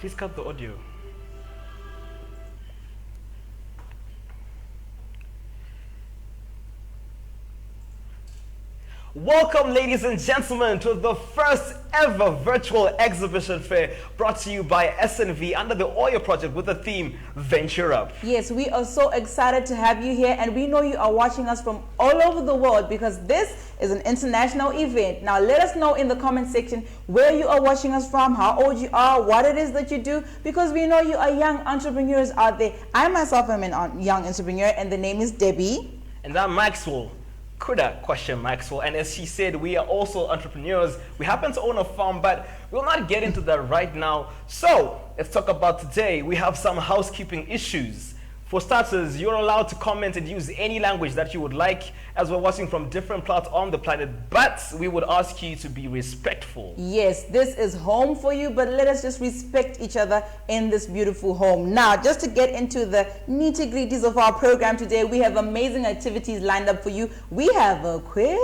Please cut the audio. Welcome, ladies and gentlemen, to the first ever virtual exhibition fair brought to you by SNV under the OYE project with the theme Venture Up. Yes, we are so excited to have you here, and we know you are watching us from all over the world because this is an international event. Now let us know in the comment section where you are watching us from, how old you are, what it is that you do, because we know you are young entrepreneurs out there. I myself am a young entrepreneur, and the name is Debbie. And I'm Maxwell. Maxwell, and as she said, we are also entrepreneurs. We happen to own a farm, but we'll not get into that right now. So let's talk about today. We have some housekeeping issues. For starters, you're allowed to comment and use any language that you would like as we're watching from different parts on the planet, but we would ask you to be respectful. Yes, this is home for you, but let us just respect each other in this beautiful home. Now, just to get into the nitty-gritties of our program today, we have amazing activities lined up for you. We have a quiz.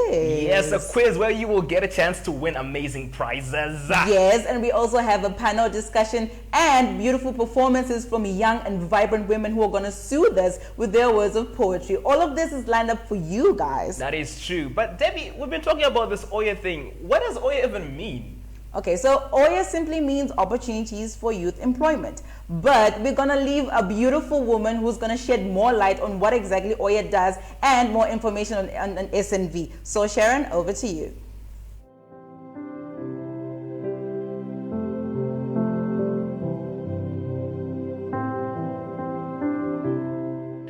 Yes, a quiz where you will get a chance to win amazing prizes. Yes, and we also have a panel discussion and beautiful performances from young and vibrant women who are going to soothe us with their words of poetry. All of this is lined up for you guys. That is true. But Debbie, we've been talking about this OYE thing. What does OYE even mean? Okay, so OYE simply means opportunities for youth employment. But we're going to leave a beautiful woman who's going to shed more light on what exactly OYE does and more information on SNV. So Sharon, over to you.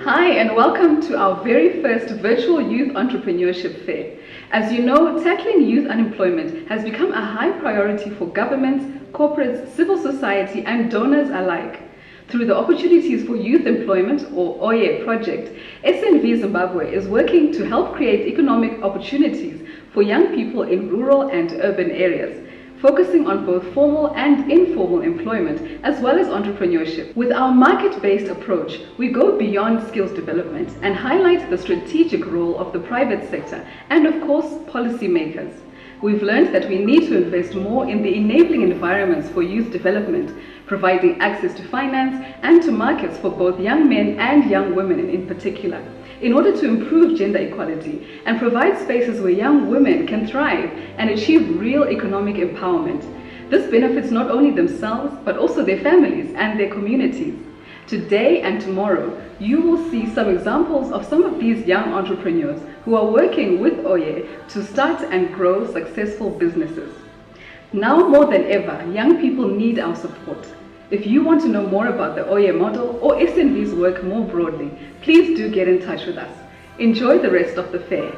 Hi and welcome to our very first virtual youth entrepreneurship fair. As you know, tackling youth unemployment has become a high priority for governments, corporates, civil society and donors alike. Through the Opportunities for Youth Employment or OYE project, SNV Zimbabwe is working to help create economic opportunities for young people in rural and urban areas, focusing on both formal and informal employment as well as entrepreneurship. With our market-based approach, we go beyond skills development and highlight the strategic role of the private sector and of course policymakers. We've learned that we need to invest more in the enabling environments for youth development, providing access to finance and to markets for both young men and young women in particular, in order to improve gender equality and provide spaces where young women can thrive and achieve real economic empowerment. This benefits not only themselves, but also their families and their communities. Today and tomorrow, you will see some examples of some of these young entrepreneurs who are working with OYE to start and grow successful businesses. Now more than ever, young people need our support. If you want to know more about the OYE model or SNV's work more broadly, please do get in touch with us. Enjoy the rest of the fair.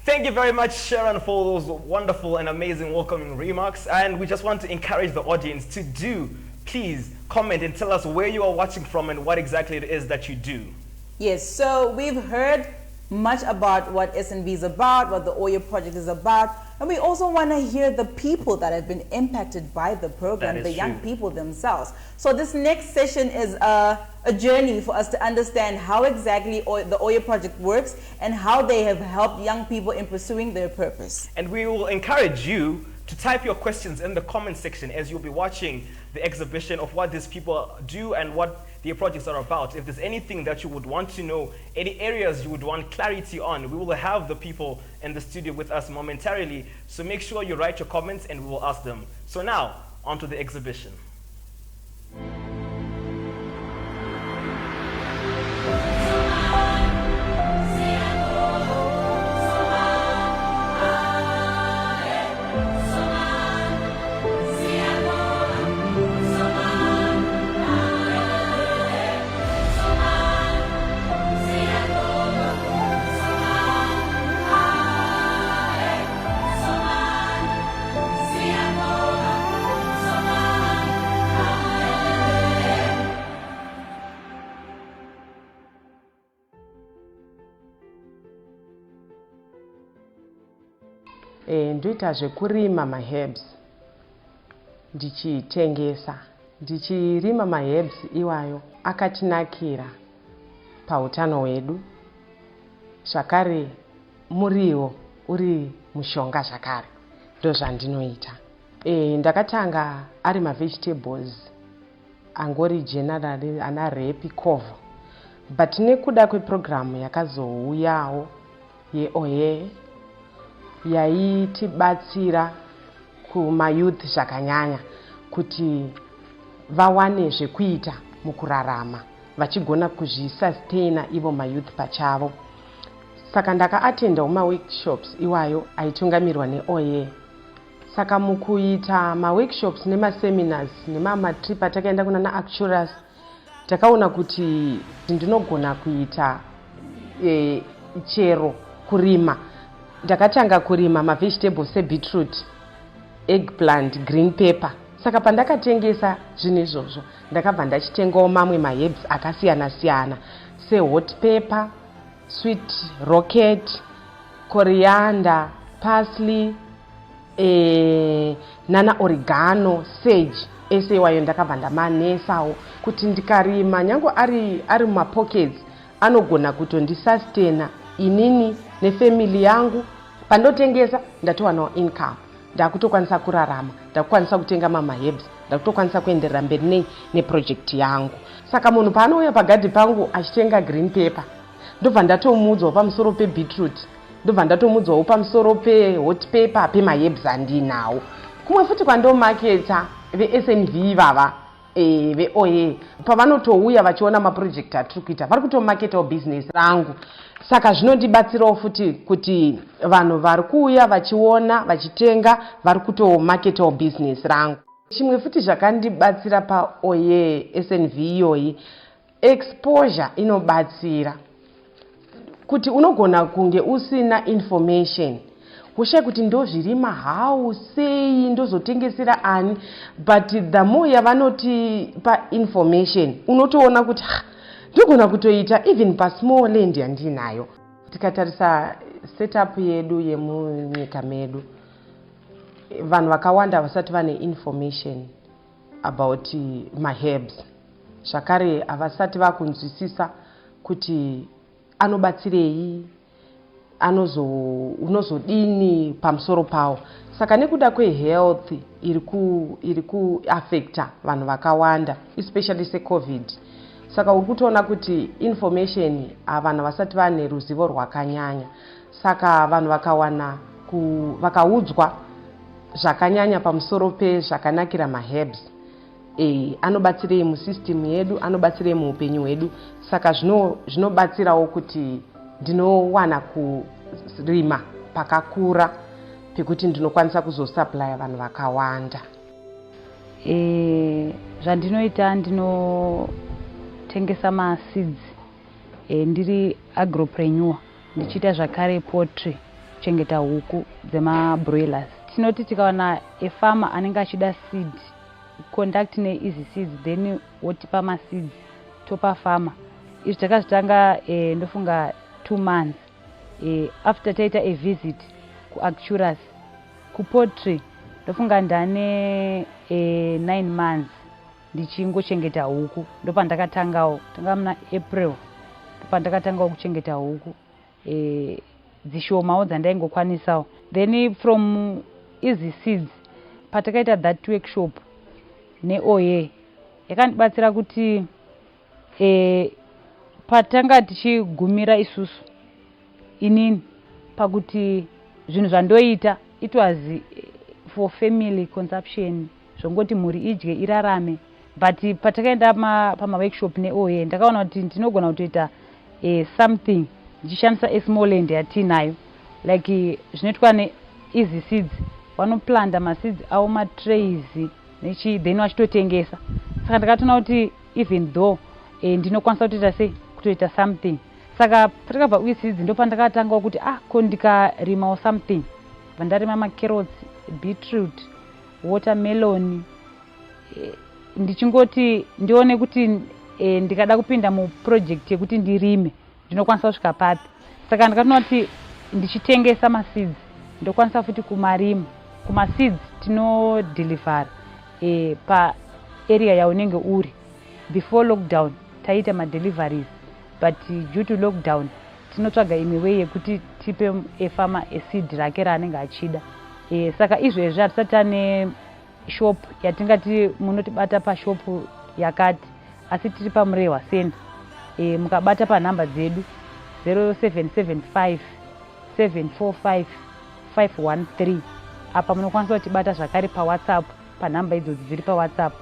Thank you very much, Sharon, for those wonderful and amazing welcoming remarks. And we just want to encourage the audience to please comment and tell us where you are watching from and what exactly it is that you do. Yes, so we've heard much about what SNV is about, what the OYE project is about, and we also want to hear the people that have been impacted by the program, the young people themselves. So this next session is a journey for us to understand how exactly the OYE project works and how they have helped young people in pursuing their purpose. And we will encourage you to type your questions in the comment section as you'll be watching the exhibition of what these people do and what their projects are about. If there's anything that you would want to know, any areas you would want clarity on, we will have the people in the studio with us momentarily. So make sure you write your comments and we will ask them. So now, on to the exhibition. Ndoita zvekurima maherbs ndichitengesa. Ndichirima maherbs iwayo akatinakira pautano hwedu zvakare muriwo uri mushonga zvakare, ndozvandinoita. Ndakatanga ari mavegetables angori generally ana repi cover, but nekuda kweprogramu yakazouyawo yeOYE yaitibatsira kumayouth zvakanyanya kuti vawane zvekuita mukurarama vachigona kuzvisustain ivo mayouth pachavo. Saka ndakaatendawo maworkshops iwayo aitungamirwa neOYE. Saka mukuita maworkshops nemaseminars nemamatrip atakaenda kunana actuaries, takaona kuti ndinogona kuita chero kurima. Ndakatanga kurima mavegetables sebeetroot, eggplant, green pepper. Saka pandakatengesa zvinhu izvozvo ndakabva ndachitengawo mamwe maherbs akasiyana siyana sehot pepper, sweet rocket, coriander, parsley, nana oregano, sage. Ese iwayo ndakabva ndamanesawo kuti ndikarima nyange ari mumapockets anogona kutondisustain inini nefamily yangu. Pandotengesa ndatowanawo income, ndakutokwanisa kurarama, ndakukwanisa kutenga maherbs, ndakutokwanisa kuenderera mberi neproject yangu. Saka munhu paanouya pagadhi pangu achitenga green pepper, ndobva ndatomuudzawo pamusoro pebeetroot, ndobva ndatomuudzawo pamusoro pehot pepper, pemaherbs andinawo. Kumwe futi kwandomaketa veSNV vava veOYE pavanotouya vachiona maproject atiri kuita vari kutomaketawo business rangu. Saka zvinondibatsirawo futi kuti vanhu vari kuuya vachiona vachitenga vari kutomaketawo business rangu. Chimwe futi zvakandibatsira paOYE SNV iyoyi, exposure inobatsira kuti unogona kunge usina information kushayi kuti ndozvirima hau sei ndozotengesera ani, but the more yavanoti painformation unotoona kuti ndogona kutoita even pasmall land yandinayo. Tikatarisa setup yedu yemunyika medu, vanhu vakawanda vasati vane information about maherbs, zvakare havasati vakunzwisisa kuti anobatsirei, unozodini pamusoro pawo. Saka nekuda kwehealth iri kuaffecta vanhu vakawanda, especially secovid. Saka uri kutoona kuti information vanhu vasati vane ruzivo rwakanyanya. Saka vanhu vakaudzwa zvakanyanya pamusoro pezvakanakira maherbs, anobatsirei musystem yedu, anobatsirei muupenyu hwedu. Saka zvinobatsirawo kuti ndinowana kurima pakakura pekuti ndinokwanisa kuzosupply vanhu vakawanda. Zvandinoita ndinotengesa maseeds, ndiri agropreneur, ndichiita zvakare poultry, kuchengeta huku dzemabroilers. Tinoti tikaona efarmer anenge achida seed, contact neEasy Seeds, then wotipa maseeds topa farmer. Izvi takazvitanga ndofunga 2 months. After taita a visit kuactuaries, kupoultry ndofunga ndane 9 months ndichingochengeta huku. Ndopandakatangawo, tanga muna April, ndopandakatangawo kuchengeta huku dzishomawo dzandaingokwanisawo. Then from Easy Seeds patakaita that workshop neOYE yakandibatsira kuti patanga tichigumira isusu inini pakuti zvinhu zvandoita it was for family consumption, zvongoti mhuri idye irarame. But patakaenda pamaworkshop neOYE ndakaona kuti ndinogona kutoita something ndichishandisa small land yatinayo, like zvinoitwa neEasy Seeds, vanoplanta maseeds avo matrays then vachitotengesa. Saka ndakatoona kuti even though ndinokwanisa kutoita sei kutoita something. Saka patakabva uiseeds ndopandakatangawo kuti ko ndikarimawo something. Vandarima macarrots, beetroot, watermelon, ndichingoti ndione kuti ndikada kupinda muproject yekuti ndirime ndinokwanisa kusvika papi. Saka ndakatoona kuti ndichitengesa maseeds ndokwanisa futi kumarima. Kumaseeds tinodeliver paarea yaunenge uri. Before lockdown taita madeliveries, but due to lockdown tinotsvaga imwe way yekuti tipe efama eseed rake raanenge achida. Saka izvezvi hatisati tane shop yatingati munotibata pashop yakati, asi tiri paMurehwa Center. Mukabata panhamba dzedu 0775 745 513 apa munokwanisa kutibata zvakare paWhatsApp, panhamba idzodzi dziri paWhatsApp.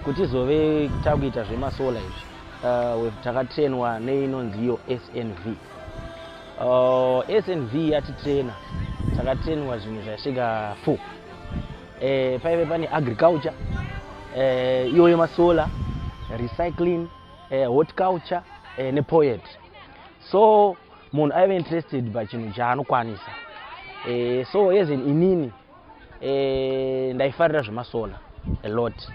Kuti zove takuita zvemasola izvi takatrainwa neinonzi iyo SNV. SNV yatitraina takatrainwa zvinhu zvasvika 4. Paive pane agriculture, iyo yemasola, recycling, horticulture nepoet. So munhu aive interested pachinhu chaanokwanisa. So as inini ndaifarira zvemasola a lot.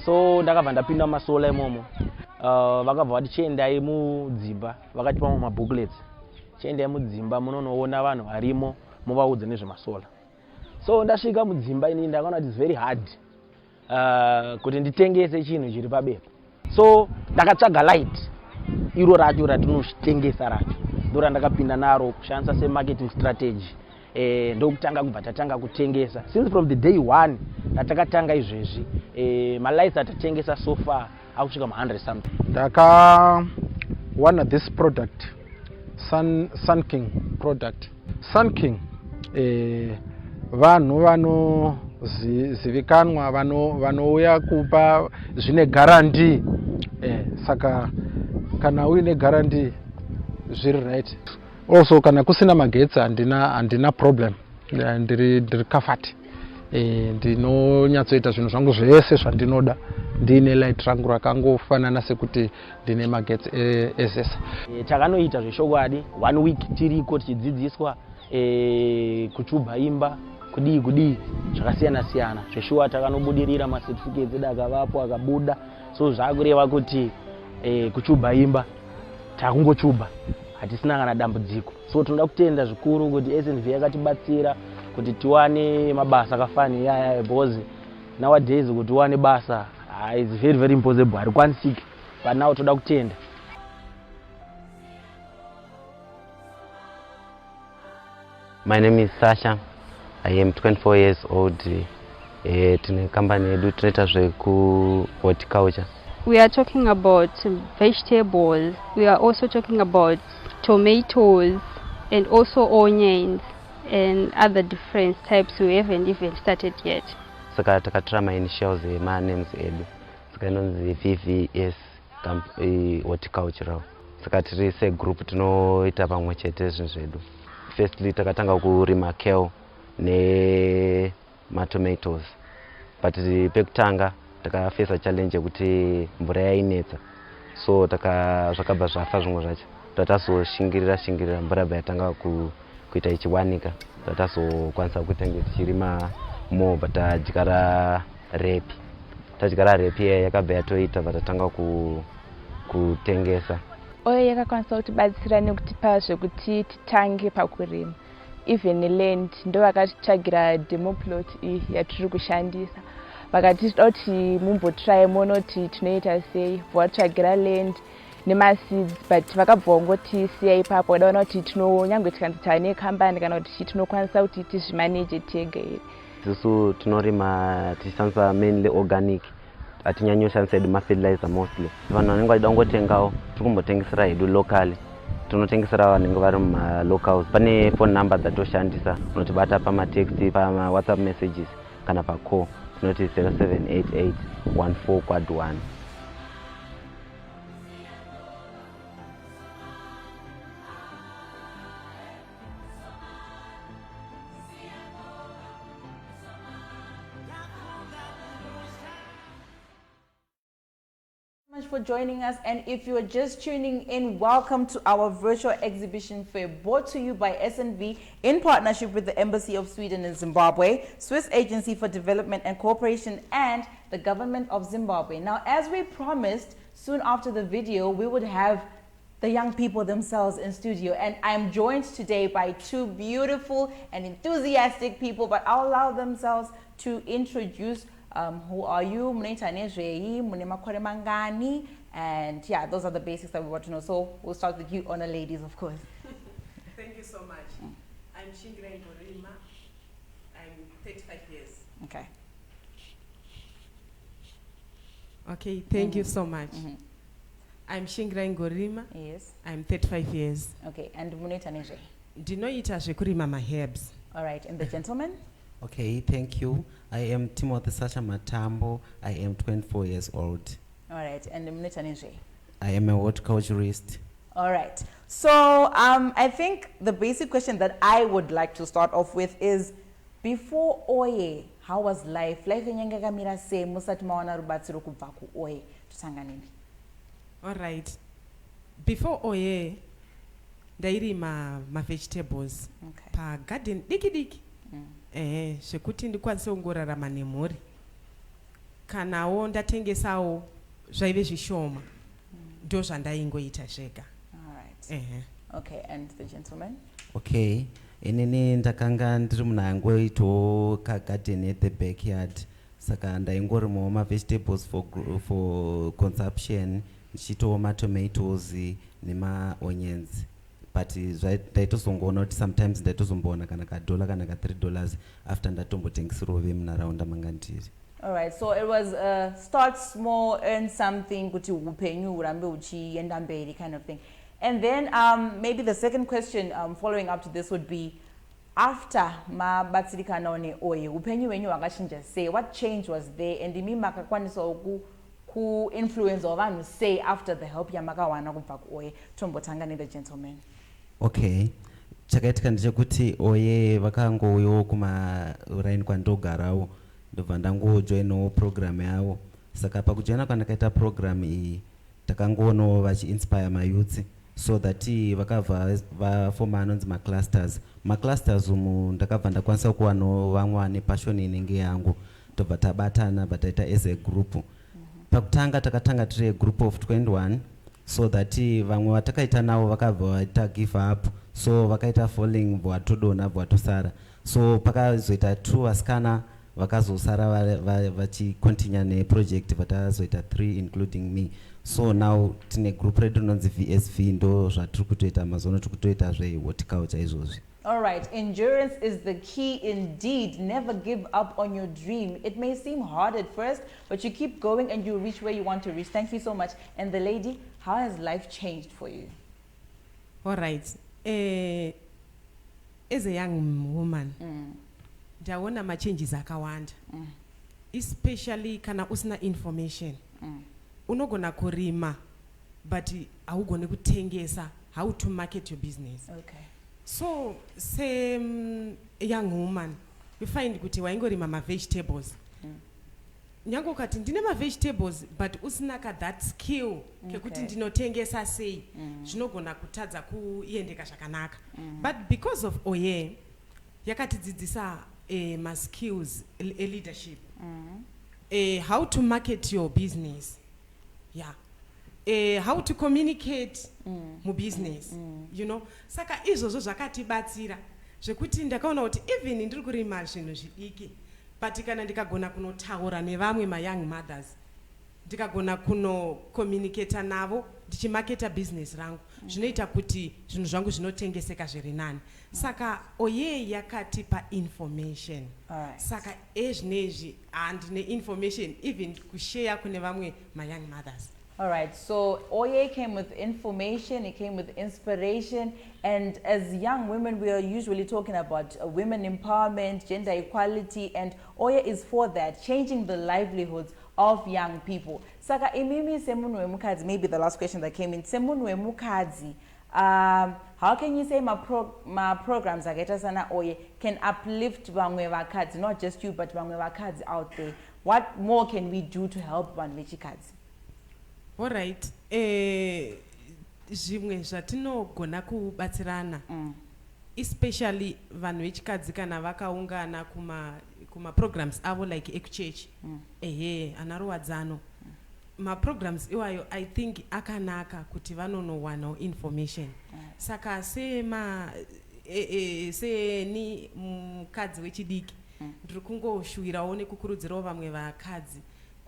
So ndakabva ndapinda mumasola imomo. Vakabva vati chiendai mudzimba, vakatipa mabooklets. Chiendai mudzimba munonoona vanhu varimo muvaudze nezvemasola. So ndasvika mudzimba ini ndakaona kuti it's very hard kuti nditengese chinhu chiri pabepa. So ndakatsvaga light iro racho ratinotengesa racho, ndo randakapinda naro kushandisa semarketing strategy. Ndokutanga kubva tatanga kutengesa since from the day one ndatakatanga izvezvi. Malights atatengesa so far akusvika 100 something. Ndakawana this product, Sun King product. Sun King vanhu vanozivikanwa vanouya kupa zvine guarantee. Saka kana uine guarantee zviri right. Also kana kusina magetsi handina problem, ndiri covered. Ndinonyatsoita zvinhu zvangu zvese zvandinoda ndine light rangu rakangofanana sekuti ndine magetsi esesa. Takanoita zvechokwadi 1 week tiriko tichidzidziswa kuchuba imba kudii zvakasiyana siyana. Zveshuwa takanobudirira macertificates edu akavapo akabuda. So zvakureva kuti kuchuba imba takungochuba, hatisina kana dambudziko. So tinoda kutenda zvikuru kuti SNV yakatibatsira kuti tiwane mabasa akafani yaya, because nowadays kuti uwane basa is very very impossible, harikwanisiki. But now toda kutenda. My name is Sasha. I am 24 years old. Tine company yedu tinoita zveku horticulture. We are talking about vegetables. We are also talking about tomatoes and also onions and other different types we haven't even started yet. Saka takatra my initials names edu. Saka inonzi VVS horticultural. Saka tiri se group tinoita pamwe chete zvinhu zvedu. Firstly takatanga kurima kale ne tomatoes. But pekutanga takafesa challenge yekuti mvura yainetsa. So zvakabva zvafa zvimwe zvacho. Tatazoshingirira mvura yatanga kuita ichiwanika. Tatazokwanisa kutenge tichirima more, but tadyara repi. Tadyara repi yakabva yatoita vatatanga kutengesa. OYE yakakwanisa kutibatsira nekutipa zvekuti titange pakurima. Even land ndo vakatitsvagira demo plot iyi yatiri kushandisa. Vakatida kuti mumbotry monoti tinoita sei, vatsvagira land nemaseeds, but vakabva ngoti siya ipapo wadaona kuti tinonyangwe tikanzita nekambani kana kuti tinokwanisa kuti tizvimanage tega here. Isusu tinorima tichishandisa mainly organic. Atinyanyo shandisa edu fertilizer mostly. Vanhu vanenge vachida kungotengawo tikumbotengesera hedu locally. Tunotengesera vanenge vari locals. Pane phone number dzatoshandisa unotibata pamatext, pama-WhatsApp messages kana pacall. Tinoti 0788 14 much for joining us, and if you are just tuning in, welcome to our virtual exhibition fair brought to you by SNV in partnership with the Embassy of Sweden in Zimbabwe, Swiss Agency for Development and Cooperation, and the government of Zimbabwe. Now, as we promised, soon after the video we would have the young people themselves in studio, and I'm joined today by two beautiful and enthusiastic people, but I'll allow themselves to introduce who are you, And yeah, those are the basics that we want to know. So we'll start with you, honor ladies, of course. Thank you so much. I'm Shingra Ngorima. I'm 35 years. Okay. Okay, thank you so much. I'm Shingra Ngorima. Yes. I'm 35 years. Okay, and Muneta Nije. Ndinoita zvekurima maherbs. All right, and the gentleman? Okay, thank you. I am Timothy Sacha Matambo. I am 24 years old. All right, and Muneta Nije. I am a horticulturist. All right. So I think the basic question that I would like to start off with is, before OYE, how was life? Life in Yangagamira se musati maona rubatsiro kubva ku OYE tusanganini. All right. Before OYE, ndairima ma vegetables. Okay. Pa garden diki. Zvekuti ndikwanise kungorarama nemhuri. Kanawo ndatengesawo zvaive zvishoma. Ndo zvandaingoita zvega. All right. Okay, and the gentleman? Okay. Inini ndakanga ndiri munhu angoitawo kagarden at the backyard. Saka ndaingorimawo ma vegetables for consumption. Ndichitawo ma tomatoes nema onions. But ndaitozongoona kuti sometimes ndaitozomboona kana $1 kana $3 after ndatombotengeserawo vemunharaunda manga ndiri. All right, so it was start small, earn something, kuti upenyu urambe uchienda mberi kind of thing. And then maybe the second question following up to this would be, after mabatsirikana ne OYE, upenyu wenyu wakachinja sei? What change was there? And imi makakwanisa ku influence vanhu sei after the help yamakawana kubva ku OYE? Tombotanga ne the gentleman. Okay. Chakaitika ndechekuti OYE vakangouyawo kumaraini kwandogarawo. Ndobva ndangojoinawo program yavo. Saka pakujoina kwandakaita program iyi takangoonawo vachiinspire mayouth, so that vakabva vafoma anonzi maclusters. Maclusters umu ndakabva ndakwanisa kuwanawo vamwe vane passion inenge yangu. Ndobva tabatana bataita as a group. Pakutanga takatanga tiri a group of 21, so that vamwe vatakaita navo vakabva vaita give up, so vakaita falling bwatodona bwatosara. So pakazoita 2 vasikana vakazosara vachicontinue neproject vatazoita 3 including me. So now tine group redu rinonzi VSV, ndo zvatiri kutoita mazono tiri kutoita zvehorticulture izvozvi. All right, endurance is the key indeed. Never give up on your dream. It may seem hard at first, but you keep going and you reach where you want to reach. Thank you so much. And the lady, how has life changed for you? All right. As a young woman, ndaona machanges akawanda. Especially kana usina information. Unogona kurima, but haugoni kutengesa, how to market your business. Okay. So, same young woman, you find kuti waingorima ma vegetables. Nyango kati ndine ma vegetables, but usinaka that skill kekuti ndinotengesa sei, zvinogona kutadza kuiendeka zvakanaka. But because of OYE, yakatidzidzisa ma skills, leadership, how to market your business, how to communicate mu business, you know. Saka izvozvo zvakatibatsira zvekuti ndakaona kuti even ndiri kurima zvinhu zvidiki, but kana ndikagona kunotaura nevamwe ma young mothers, ndikagona kuno communicate navo ndichimarketa business rangu, zvinoita kuti zvinhu zvangu zvinotengeseka zviri nani. Saka OYE yakatipa information. Saka ezvinezvi handine information even kushare kune vamwe ma young mothers. All right, so OYE came with information, it came with inspiration, and as young women, we are usually talking about women empowerment, gender equality, and OYE is for that, changing the livelihoods of young people. Saka imimi semunwe mukadzi, maybe the last question that came in, semunwe mukadzi, how can you say my programs akaita sana OYE can uplift vamwe vakadzi, not just you, but vamwe vakadzi out there? What more can we do to help vanhu vechikadzi? All right. Zvimwe zvatinogona kubatsirana, especially vanhu vechikadzi kana vakaungana kuma programs avo like ekuchechi, anaruwadzano. Ma programs iwayo I think akanaka kuti vanonowanawo information. Saka ni mukadzi wechidiki ndiri kungoshuwirawo nekukurudzirawo vamwe vakadzi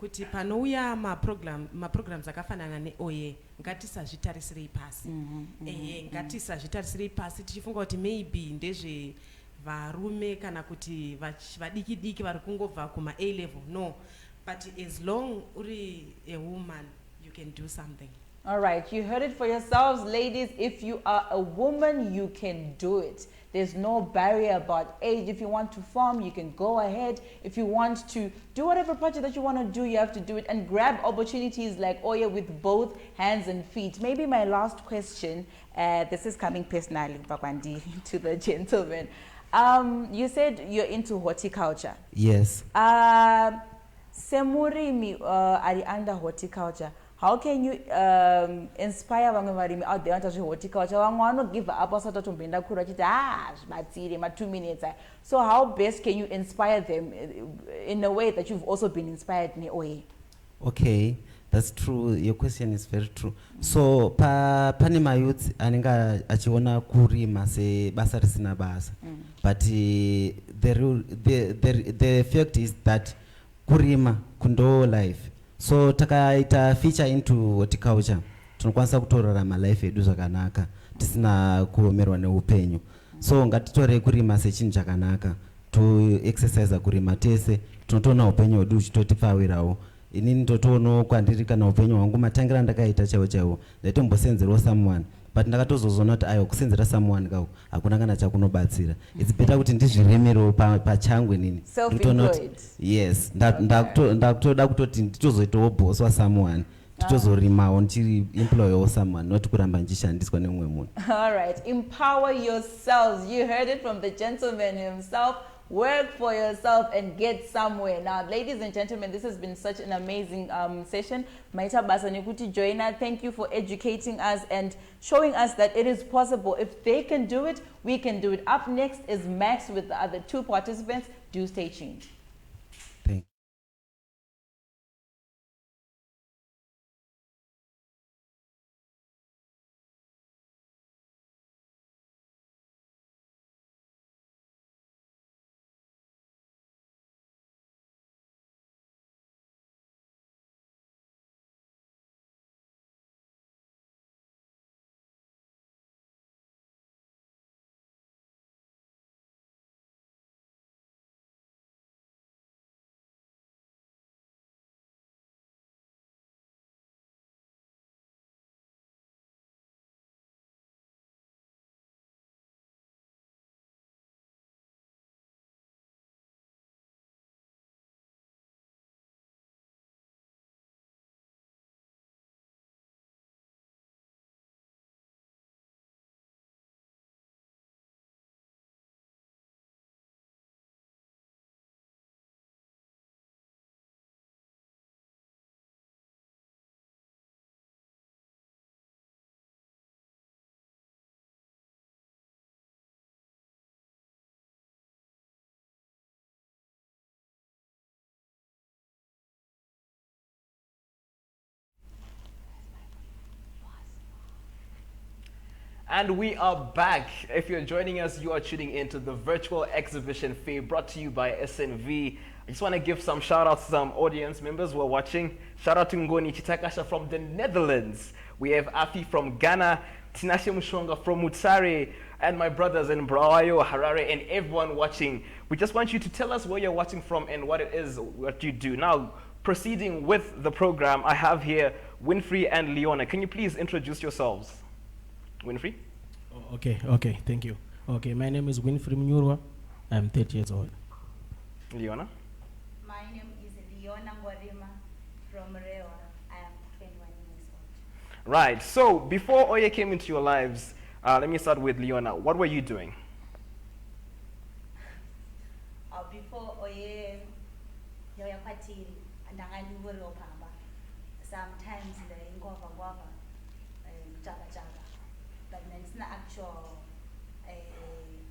kuti panouya maprograms akafanana neOYE ngatisazvitarisirei pasi. Ngatisazvitarisirei pasi tichifunga kuti maybe ndezve varume kana kuti vadiki diki vari kungobva kuma A level. No, but as long uri a woman you can do something. All right, you heard it for yourselves, ladies. If you are a woman, you can do it. There's no barrier about age. If you want to farm, you can go ahead. If you want to do whatever project that you want to do, you have to do it and grab opportunities like OYE with both hands and feet. Maybe my last question, this is coming personally, Bakwandi, to the gentleman. You said you're into horticulture. Yes. Semurimi ari under horticulture. How can you inspire varimi out there to horticulture? Vamwe give up asatotombenda kura chiti zvibatsire ma 2 minutes. So how best can you inspire them in a way that you've also been inspired in OYE? Okay, that's true. Your question is very true. So pane mayouth anenga achiona kurima se basa risina basa. But the fact is that kurima kundo life. So takaita feature into horticulture tunokwanisa kutorarama life edu zvakanaka tisina kuomerwa neupenyu. So ngatitore kurima sechinhu chakanaka, to exercise kurima tese tunotoona upenyu hwedu uchitotipfawirawo. Inini ndotoonawo kwandiri kana upenyu hwangu matangira ndakaita chaiwo chaiwo ndaitombosenzerawo someone, but ndakatozozona kuti ayo kusenzera someone kawo hakuna kana chakunobatsira. It's better kuti ndizviremerewo pachangu inini. Self-employed. Yes, ndakutoda kutoti nditozoitawo boss wa someone, nditozorimawo ndichiri employer wa someone, not kuramba ndichishandiswa nemumwe munhu. All right, empower yourselves. You heard it from the gentleman himself. Work for yourself and get somewhere. Now, ladies and gentlemen, this has been such an amazing session. Maita Basanikuti Joina, thank you for educating us and showing us that it is possible. If they can do it, we can do it. Up next is Max with the other 2 participants. Do stay tuned. Thank you. And we are back. If you're joining us, you are tuning into the virtual exhibition fair brought to you by SNV. I just want to give some shout outs to some audience members who are watching. Shout out to Ngoni Chitakasha from the Netherlands. We have Afi from Ghana, Tinashe Mushonga from Mutare, and my brothers in Brawayo, Harare, and everyone watching. We just want you to tell us where you're watching from and what it is what you do. Now, proceeding with the program, I have here Winfrey and Leona. Can you please introduce yourselves? Winfrey? Oh, okay, thank you. Okay, my name is Winfrey Mnyurwa. I'm 30 years old. Leona? My name is Leona Ngwarima from Rewa. I am 21 years old. Right, so before OYE came into your lives, let me start with Leona. What were you doing? Before OYE, sometimes the guava, jaga. But it's not actual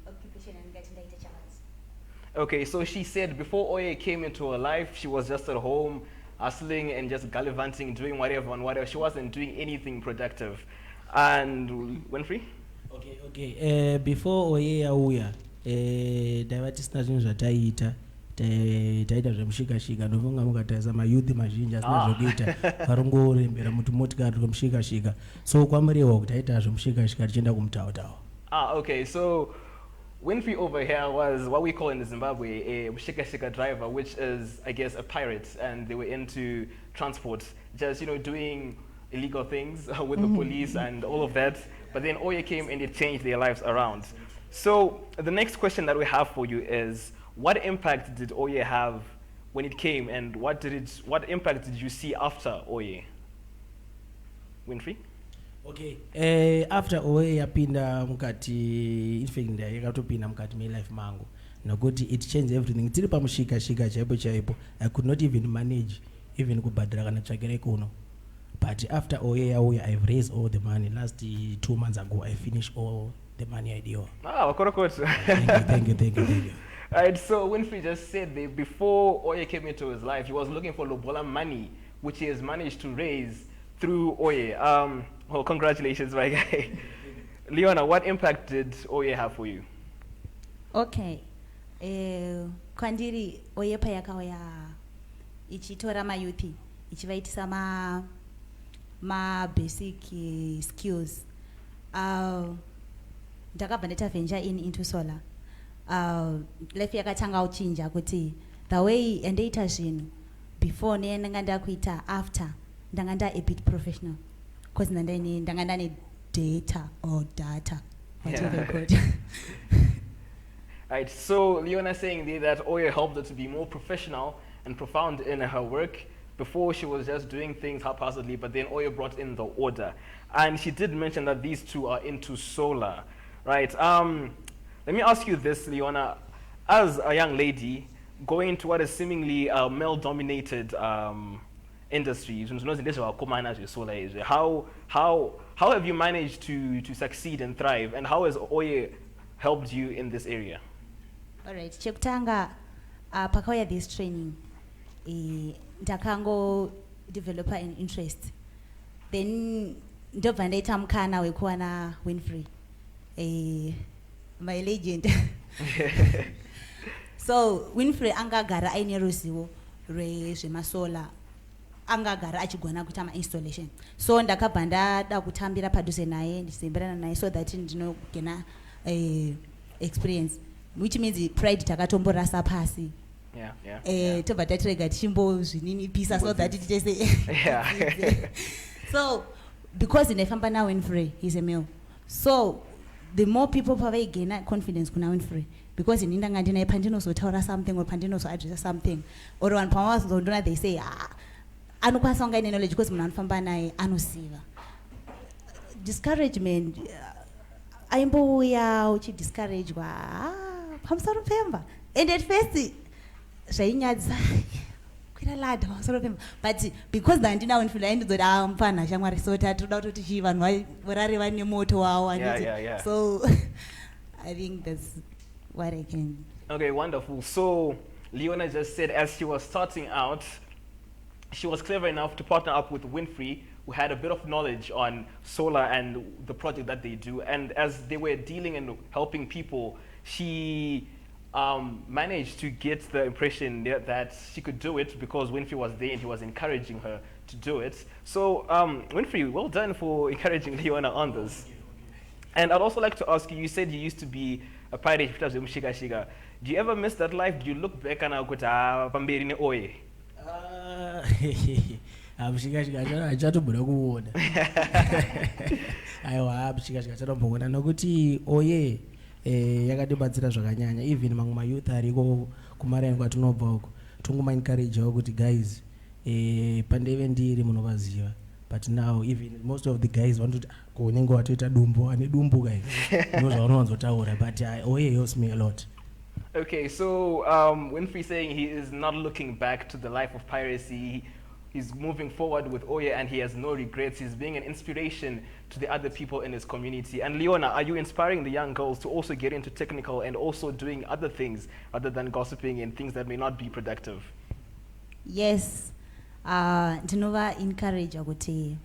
occupation and getting data channels. Okay, so she said before OYE came into her life, she was just at home, hustling and just gallivanting, doing whatever and whatever. She wasn't doing anything productive. And Winfrey? Okay. Before OYE auya, divertis nazvinhu zvataita taita zvemushikashika ndofunga mukataisa mayuthi mazhinji asina zvokuita varongorembera muti motikari romushikashika so kwamuriwa kuti taita zvemushikashika tichienda kumutautawa. Okay, so Winfrey over here was what we call in Zimbabwe a shika driver, which is, I guess, a pirate, and they were into transport, just, you know, doing illegal things with the police and all of that. But then OYE came and it changed their lives around. So the next question that we have for you is, what impact did OYE have when it came, and what impact did you see after OYE? Winfrey? Okay, after OYE yapinda mukati, in fact yakatopinda mukati me life mangu nokuti it changed everything. Tiri pamushikashika chaipo I could not even manage even kubhadhara kana tsvakire kuno, but after OYE yauya I've raised all the money. Last 2 months ago I finished all the money I did. Thank you. Alright, so Winfrey just said that before OYE came into his life, he was looking for Lobola money, which he has managed to raise through OYE. Well, congratulations, my guy. Leona, what impact did OYE have for you? Okay. Kwandiri OYE payakauya ichitora mayuthi ichivaitisa ma basic skills. Ndakabva ndita venture into solar. Life yakatanga uchinja kuti the way endeita zvinhu before ndanga ndakuita after ndanga nda a bit professional because ndanga ndane data whatever called. Right, so Leona saying there that OYE helped her to be more professional and profound in her work. Before she was just doing things haphazardly, but then OYE brought in the order. And she did mention that these two are into solar, right? Let me ask you this, Leona. As a young lady going into what is seemingly a male-dominated industry, how have you managed to succeed and thrive, and how has OYE helped you in this area? All right, chekutanga pakauya this training, ndakango developer an interest, then ndobva ndaita mukana wekuwana Winfrey, my legend. So Winfrey angagara aine ruzivo rwezvemasola, angagara achigona kuita ma-installation. So ndakabva ndada kutambira padhuze naye ndichizemberana naye so that ndinogena experience, which means pride takatomborasa pasi. Tobva tatirega tichimbozvininipisa so that tichese. So because ndinefamba naWinfrey, he's a male, so the more people pavaigena confidence kuna Winfrey, because in ndanga ndinaye pandinozotaura something or pandinozoaddressa something, or vanhu pamavazondona they say anokwanisa kunga ine knowledge because munhu anofamba naye anosiva. Discouragement aimbouya uchidiscouragwa pamusoro pemba, and at first zvainyadzisa kwira ladha pamusoro pemba, but because ndandina Winfrey aindidzoti mufana shamwari so tatoda kutoti chii vanhu vorareva nemoto wavo. So I think that's what I can. Okay, wonderful. So Leona just said as she was starting out, she was clever enough to partner up with Winfrey, who had a bit of knowledge on solar and the project that they do. And as they were dealing and helping people, she managed to get the impression that she could do it because Winfrey was there and he was encouraging her to do it. So Winfrey, well done for encouraging Leona on this. And I'd also like to ask you, you said you used to be a pirate. Do you ever miss that life? Do you look back and go pamberi ne OYE? Achatobuda kuona. Aiwa mushikashika chatomboona nokuti OYE yakatibatsira zvakanyanya. Even mamwe mayouth ariko kumaraini kwatinobva uko tongoma encouragewo kuti guys pandeve ndiri munovaziva, but now even most of the guys want to unenge watoita dumbo ane dumbu kai ndozvaunonzotaura, but OYE helps me a lot. Okay, so Winfrey saying he is not looking back to the life of piracy. He's moving forward with OYE and he has no regrets. He's being an inspiration to the other people in his community. And Leona, are you inspiring the young girls to also get into technical and also doing other things other than gossiping and things that may not be productive? Yes. Ndinova encourage kuti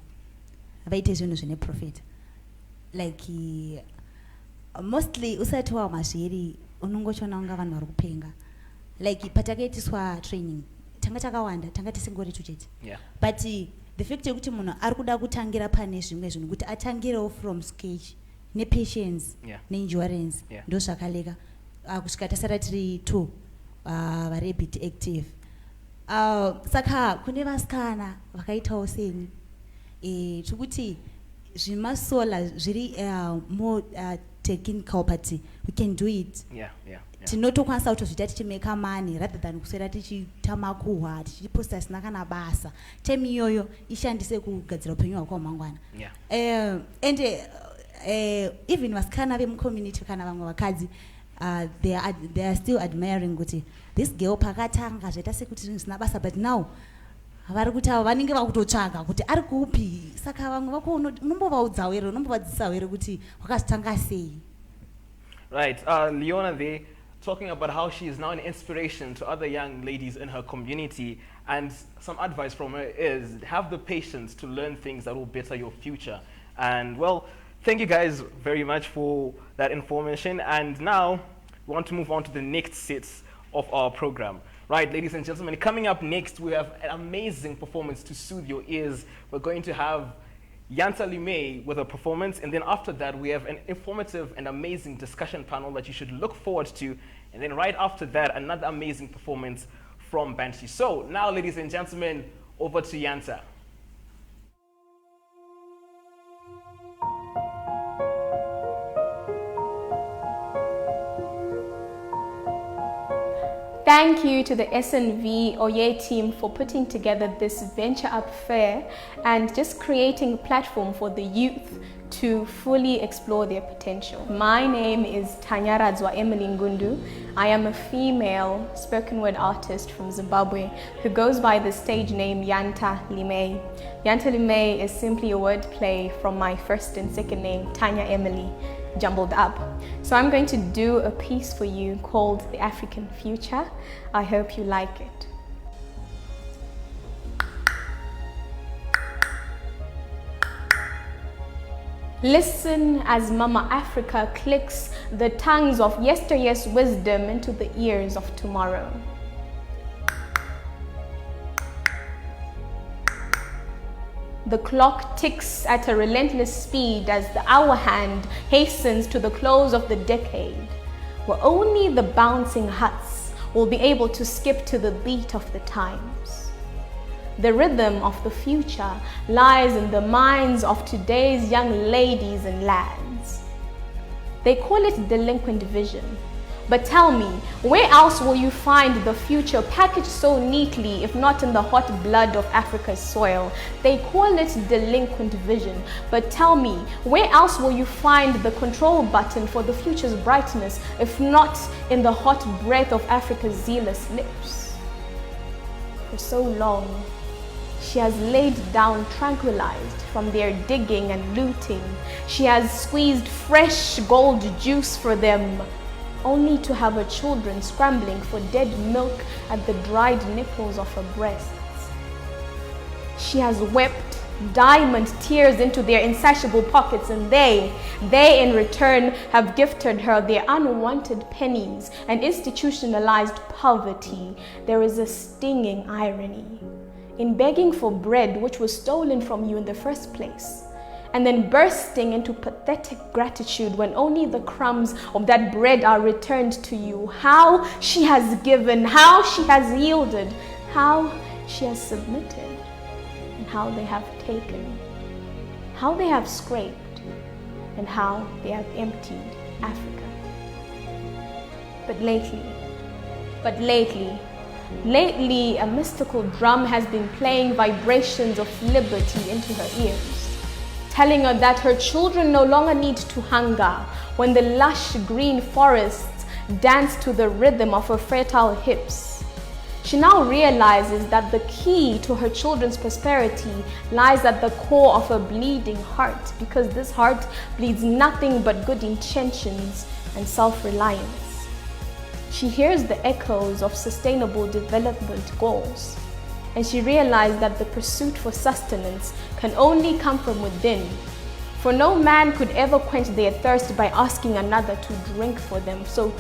vaite zvinhu zvine profit. Like mostly usati wamazviri unongochona unga vanhu vari kupenga. like patakaitiswa training tanga takawanda tanga tisingori tuchete but the fact yekuti munhu ari kuda kutangira pane zvimwe zvinhu kuti atangirewo from scratch nepatience neendurance ndo zvakaleka kusvika tasara tiri 2 vari bit active saka kune vasikana vakaitawo seni tikuti zvimasola zviri more technical but we can do it tinotokwanisa kutozvita tichimeka money rather than kuswera tichitamakuhwa tichiposta sina kana basa time iyoyo ishandise kugadzira upenyu hwako hwamangwana and even vasikana vemucommunity kana vamwe vakadzi they are still admiring kuti this girl pakatanga zvaita sekuti zvisina basa but now vari kuti avo vanenge vakutotsvaga kuti ari kupi saka vamwe vako unombovaudzawo here unombovadzisawo here kuti wakazvitanga sei. Right, Leona there talking about how she is now an inspiration to other young ladies in her community, and some advice from her is have the patience to learn things that will better your future. And well, thank you guys very much for that information, and now we want to move on to the next set of our program. Right, ladies and gentlemen, coming up next, we have an amazing performance to soothe your ears. We're going to have Yanta Limay with a performance, and then after that, we have an informative and amazing discussion panel that you should look forward to. And then right after that, another amazing performance from Banshee. So now, ladies and gentlemen, over to Yanta. Thank you to the SNV OYE team for putting together this VentureUp fair and just creating a platform for the youth to fully explore their potential. My name is Tanya Radzwa Emily Ngundu. I am a female spoken word artist from Zimbabwe who goes by the stage name Yanta Limay. Yanta Limay is simply a wordplay from my first and second name, Tanya Emily, jumbled up. So I'm going to do a piece for you called The African Future. I hope you like it. Listen as Mama Africa clicks the tongues of yesteryear's wisdom into the ears of tomorrow. The clock ticks at a relentless speed as the hour hand hastens to the close of the decade, where only the bouncing huts will be able to skip to the beat of the times. The rhythm of the future lies in the minds of today's young ladies and lads. They call it delinquent vision. But tell me, where else will you find the future packaged so neatly if not in the hot blood of Africa's soil? They call it delinquent vision. But tell me, where else will you find the control button for the future's brightness if not in the hot breath of Africa's zealous lips? For so long, she has laid down tranquilized from their digging and looting. She has squeezed fresh gold juice for them, only to have her children scrambling for dead milk at the dried nipples of her breasts. She has wept diamond tears into their insatiable pockets, and they in return have gifted her their unwanted pennies and institutionalized poverty. There is a stinging irony in begging for bread which was stolen from you in the first place, and then bursting into pathetic gratitude when only the crumbs of that bread are returned to you. How she has given, how she has yielded, how she has submitted, and how they have taken, how they have scraped, and how they have emptied Africa. But lately, a mystical drum has been playing vibrations of liberty into her ears, telling her that her children no longer need to hunger when the lush green forests dance to the rhythm of her fertile hips. She now realizes that the key to her children's prosperity lies at the core of her bleeding heart, because this heart bleeds nothing but good intentions and self-reliance. She hears the echoes of sustainable development goals, and she realized that the pursuit for sustenance can only come from within. For no man could ever quench their thirst by asking another to drink for them. So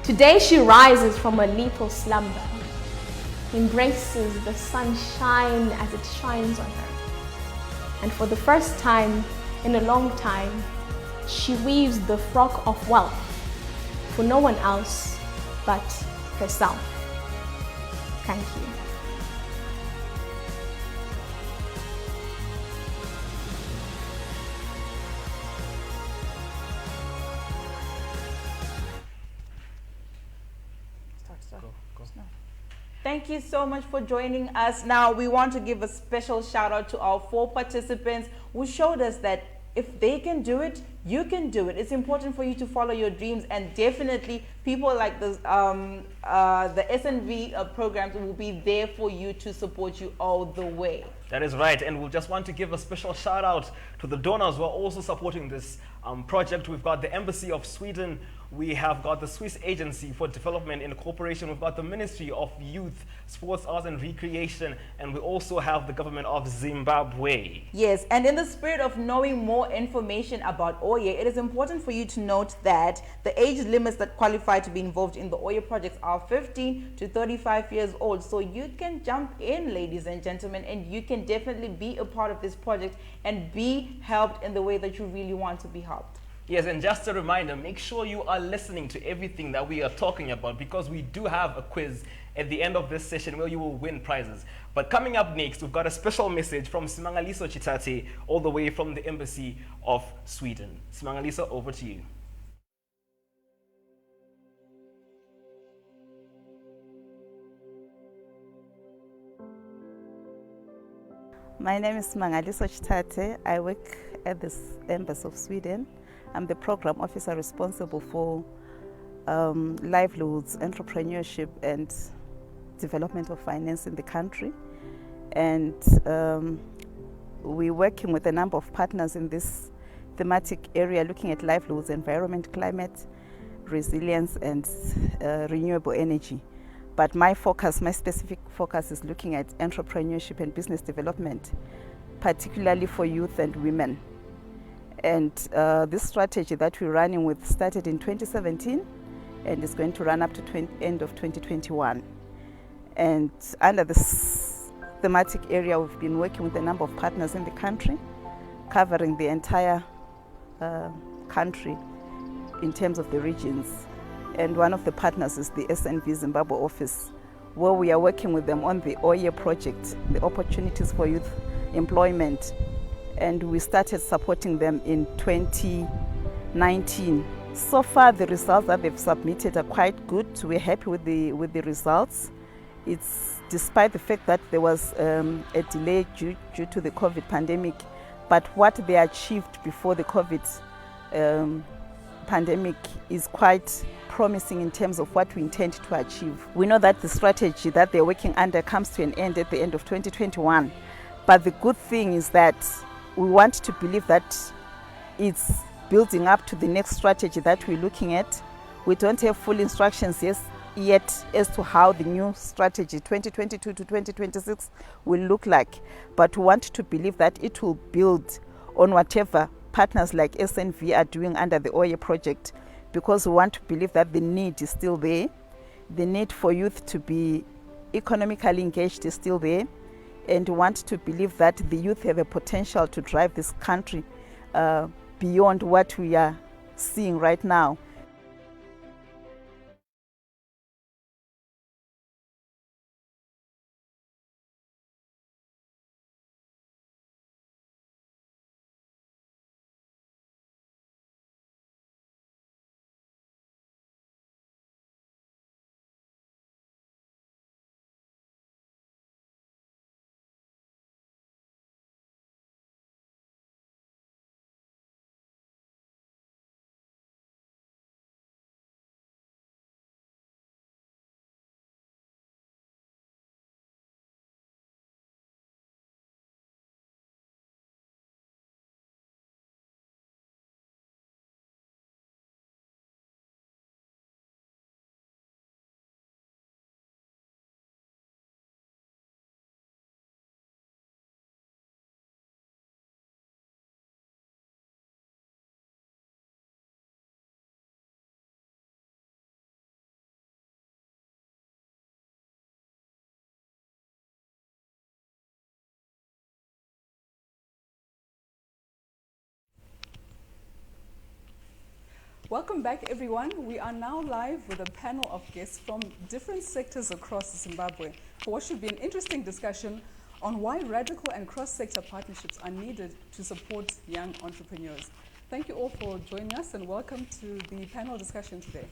Today she rises from a lethal slumber, embraces the sunshine as it shines on her. And for the first time in a long time, she weaves the frock of wealth for no one else but herself. Thank you. Thank you so much for joining us. Now, we want to give a special shout out to our 4 participants who showed us that if they can do it, you can do it. It's important for you to follow your dreams, and definitely people like this, the SNV programs will be there for you to support you all the way. That is right, and we just want to give a special shout out to the donors who are also supporting this project. We've got the Embassy of Sweden, we have got the Swiss Agency for Development in cooperation, we've got the Ministry of Youth, Sports, Arts and Recreation, and we also have the government of Zimbabwe. Yes, and in the spirit of knowing more information about OYE, it is important for you to note that the age limits that qualify to be involved in the OYE projects are 15 to 35 years old. So you can jump in, ladies and gentlemen, and you can definitely be a part of this project and be helped in the way that you really want to be helped. Yes, and just a reminder, make sure you are listening to everything that we are talking about, because we do have a quiz at the end of this session where you will win prizes. But coming up next, we've got a special message from Simangaliso Chitate, all the way from the Embassy of Sweden. Simangaliso, over to you. My name is Simangaliso Chitate. I work at the Embassy of Sweden. I'm the program officer responsible for livelihoods, entrepreneurship, and development of finance in the country. And we're working with a number of partners in this thematic area, looking at livelihoods, environment, climate, resilience, and renewable energy. But my specific focus is looking at entrepreneurship and business development, particularly for youth and women. And this strategy that we're running with started in 2017 and is going to run up to end of 2021. And under this thematic area, we've been working with a number of partners in the country, covering the entire country in terms of the regions. And one of the partners is the SNV Zimbabwe office, where we are working with them on the OYE project, the Opportunities for Youth Employment. And we started supporting them in 2019. So far, the results that they've submitted are quite good. We're happy with the results. It's despite the fact that there was a delay due to the COVID pandemic, but what they achieved before the COVID pandemic is quite promising in terms of what we intend to achieve. We know that the strategy that they're working under comes to an end at the end of 2021. But the good thing is that we want to believe that it's building up to the next strategy that we're looking at. We don't have full instructions yet as to how the new strategy 2022 to 2026 will look like. But we want to believe that it will build on whatever partners like SNV are doing under the OYE project, because we want to believe that the need is still there. The need for youth to be economically engaged is still there. And want to believe that the youth have a potential to drive this country beyond what we are seeing right now. Welcome back, everyone. We are now live with a panel of guests from different sectors across Zimbabwe for what should be an interesting discussion on why radical and cross-sector partnerships are needed to support young entrepreneurs. Thank you all for joining us and welcome to the panel discussion today.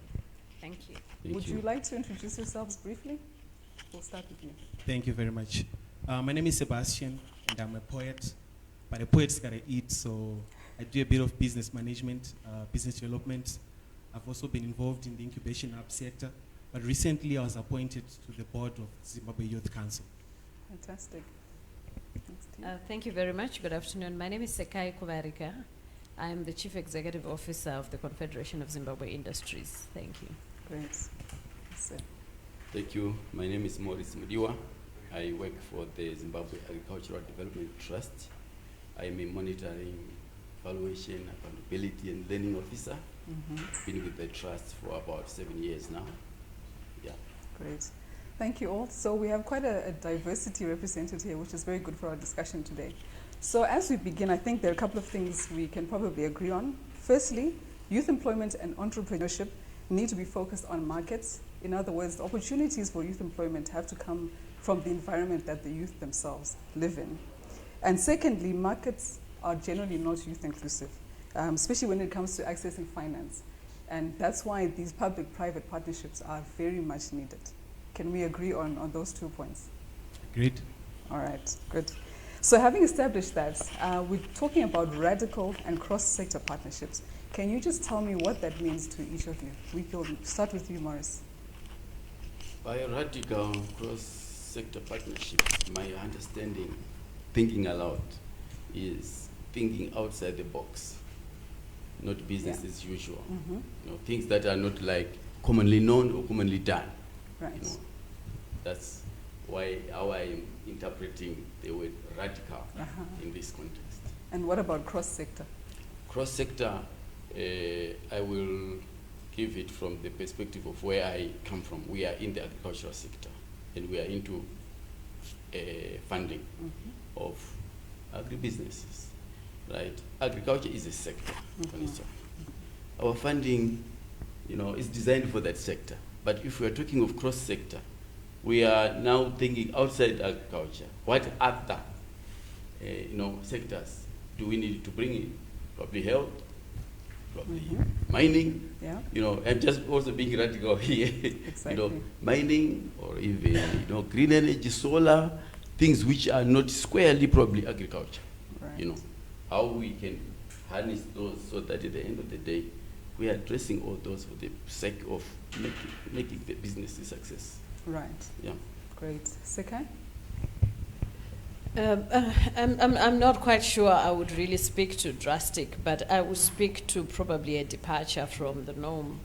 Thank you. Would you like to introduce yourselves briefly? We'll start with you. Thank you very much. My name is Sebastian and I'm a poet, but a poet's gotta eat, so I do a bit of business management, business development. I've also been involved in the incubation hub sector, but recently I was appointed to the board of Zimbabwe Youth Council. Fantastic. Thank you very much. Good afternoon. My name is Sekai Kuvarika. I am the Chief Executive Officer of the Confederation of Zimbabwe Industries. Thank you. Great. Thank you. My name is Maurice Mudiwa. I work for the Zimbabwe Agricultural Development Trust. I am a monitoring, evaluation, accountability, and learning officer. Been with the trust for about 7 years now. Yeah. Great. Thank you all. So we have quite a diversity represented here, which is very good for our discussion today. So as we begin, I think there are a couple of things we can probably agree on. Firstly, youth employment and entrepreneurship need to be focused on markets. In other words, the opportunities for youth employment have to come from the environment that the youth themselves live in. And secondly, markets are generally not youth inclusive, especially when it comes to accessing finance. And that's why these public-private partnerships are very much needed. Can we agree on those 2 points? Agreed. All right, good. So having established that, we're talking about radical and cross-sector partnerships. Can you just tell me what that means to each of you? We can start with you, Morris. By radical cross-sector partnerships, my understanding, thinking aloud, is thinking outside the box, not business as usual. You know, things that are not like commonly known or commonly done. Right. You know, that's how I am interpreting the word radical in this context. And what about cross-sector? Cross-sector, I will give it from the perspective of where I come from. We are in the agricultural sector, and we are into funding of agribusinesses, right? Agriculture is a sector on its own. Our funding, you know, is designed for that sector. But if we are talking of cross-sector, we are now thinking outside agriculture. What other, sectors do we need to bring in? Probably health, probably mining. Yeah. You know, I'm just also being radical here. Exactly. You know, mining or even green energy, solar, things which are not squarely probably agriculture. Right. You know, how we can harness those so that at the end of the day, we are addressing all those for the sake of making the business a success. Right. Yeah. Great. Sekai? I'm not quite sure I would really speak to drastic, but I would speak to probably a departure from the norm.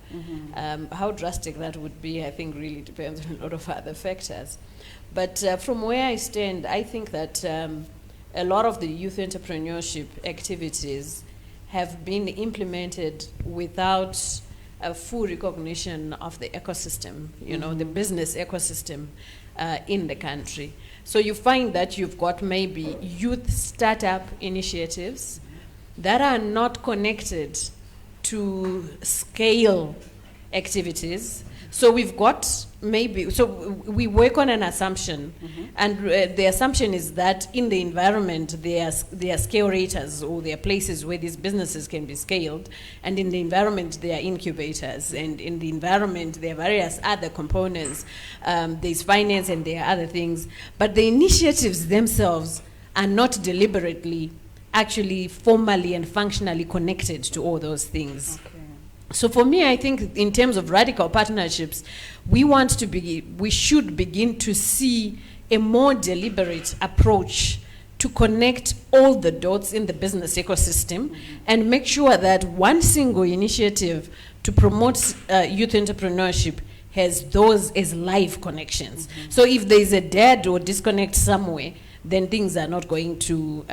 How drastic that would be, I think, really depends on a lot of other factors. But from where I stand, I think that a lot of the youth entrepreneurship activities have been implemented without a full recognition of the ecosystem, the business ecosystem in the country. So you find that you've got maybe youth startup initiatives that are not connected to scale activities. So we've got we work on an assumption, and the assumption is that in the environment there are scale raters, or there are places where these businesses can be scaled, and in the environment there are incubators, and in the environment there are various other components. There's finance and there are other things, but the initiatives themselves are not deliberately actually formally and functionally connected to all those things. Okay. So for me, I think in terms of radical partnerships, we should begin to see a more deliberate approach to connect all the dots in the business ecosystem and make sure that one single initiative to promote youth entrepreneurship has those as live connections. So if there is a dead or disconnect somewhere, then things are not going to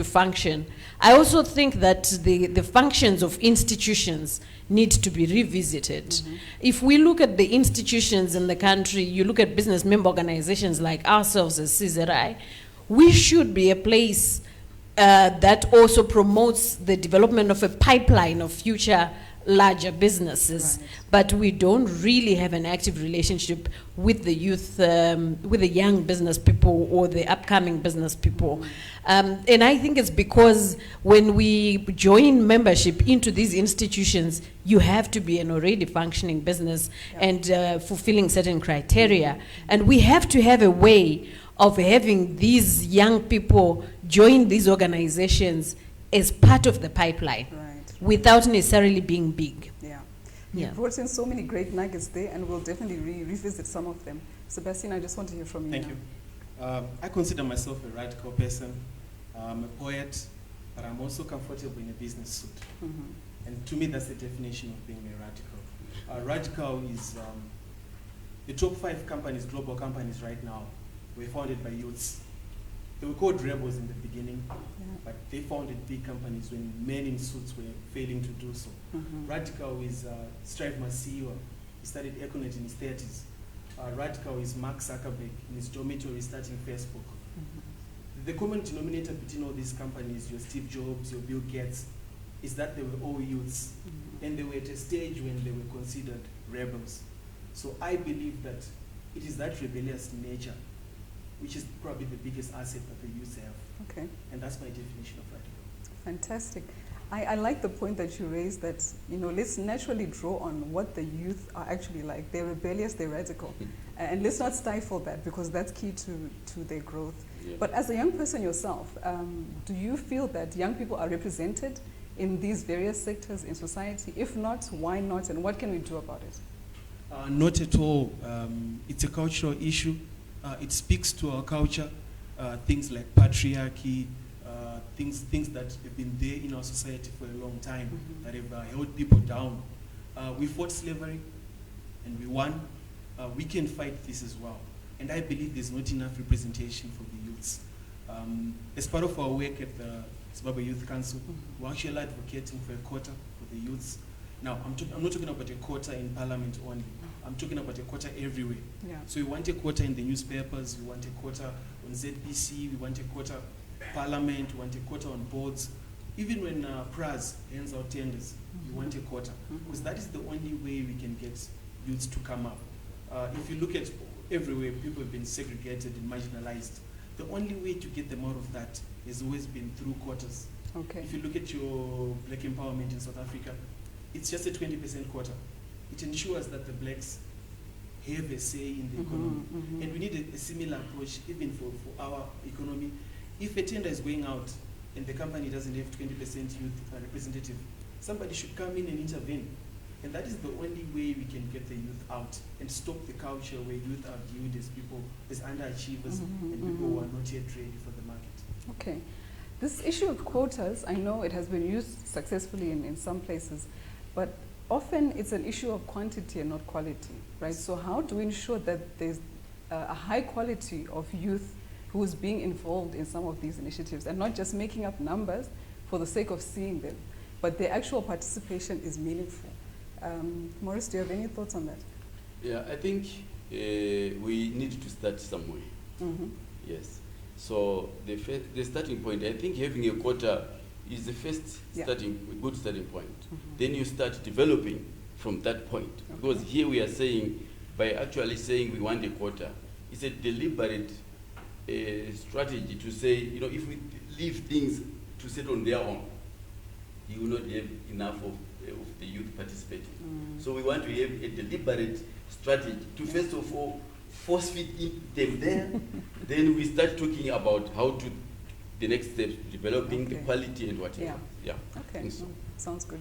function. I also think that the functions of institutions need to be revisited. If we look at the institutions in the country, you look at business member organizations like ourselves as CZI, we should be a place that also promotes the development of a pipeline of future larger businesses, but we don't really have an active relationship with the youth, with the young business people or the upcoming business people. And I think it's because when we join membership into these institutions, you have to be an already functioning business and fulfilling certain criteria. And we have to have a way of having these young people join these organizations as part of the pipeline, without necessarily being big. You brought in so many great nuggets there, and we'll definitely revisit some of them. Sebastian, I just want to hear from you. Thank you. I consider myself a radical person. I'm a poet, but I'm also comfortable in a business suit. And to me, that's the definition of being a radical. Radical is the top 5 companies, global companies right now, were founded by youths. They were called rebels in the beginning, but they founded big companies when men in suits were failing to do so. Radical is Strive Masiyiwa. He studied Econet in his 30s. Radical is Mark Zuckerberg in his dormitory starting Facebook. The common denominator between all these companies, your Steve Jobs, your Bill Gates, is that they were all youths. And they were at a stage when they were considered rebels. So I believe that it is that rebellious nature which is probably the biggest asset that the youth have. Okay. And that's my definition of radical. Fantastic. I like the point that you raised that, let's naturally draw on what the youth are actually like. They're rebellious, they're radical. And let's not stifle that, because that's key to their growth. Yeah. But as a young person yourself, do you feel that young people are represented in these various sectors in society? If not, why not? And what can we do about it? Not at all. It's a cultural issue. It speaks to our culture, things like patriarchy, things that have been there in our society for a long time, that have held people down. We fought slavery, and we won. We can fight this as well. And I believe there's not enough representation for the youths. As part of our work at the Zimbabwe Youth Council, we're actually advocating for a quota for the youths. Now, I'm not talking about a quota in Parliament only. I'm talking about a quota everywhere. So we want a quota in the newspapers, we want a quota on ZBC, we want a quota Parliament, we want a quota on boards. Even when PRAS hands out tenders, we want a quota. Because that is the only way we can get youths to come up. If you look at everywhere, people have been segregated and marginalized. The only way to get them out of that has always been through quotas. Okay. If you look at your black empowerment in South Africa, it's just a 20% quota. It ensures that the blacks have a say in the economy. And we need a similar approach even for our economy. If a tender is going out and the company doesn't have 20% youth representative, somebody should come in and intervene. And that is the only way we can get the youth out and stop the culture where youth are viewed as people, as underachievers, and people who are not yet ready for the market. Okay. This issue of quotas, I know it has been used successfully in some places, but often it's an issue of quantity and not quality, right? So how do we ensure that there's a high quality of youth who is being involved in some of these initiatives and not just making up numbers for the sake of seeing them, but their actual participation is meaningful? Maurice, do you have any thoughts on that? Yeah, I think we need to start somewhere. Yes. So the starting point, I think having a quota is the first good starting point. Then you start developing from that point. Because here we are saying, by actually saying we want a quota, it's a deliberate strategy to say, if we leave things to sit on their own, you will not have enough of the youth participating. So we want to have a deliberate strategy to first of all force feed them there. Then we start talking about how to the next steps, developing the quality and whatever. Yeah. Okay. So. Sounds good.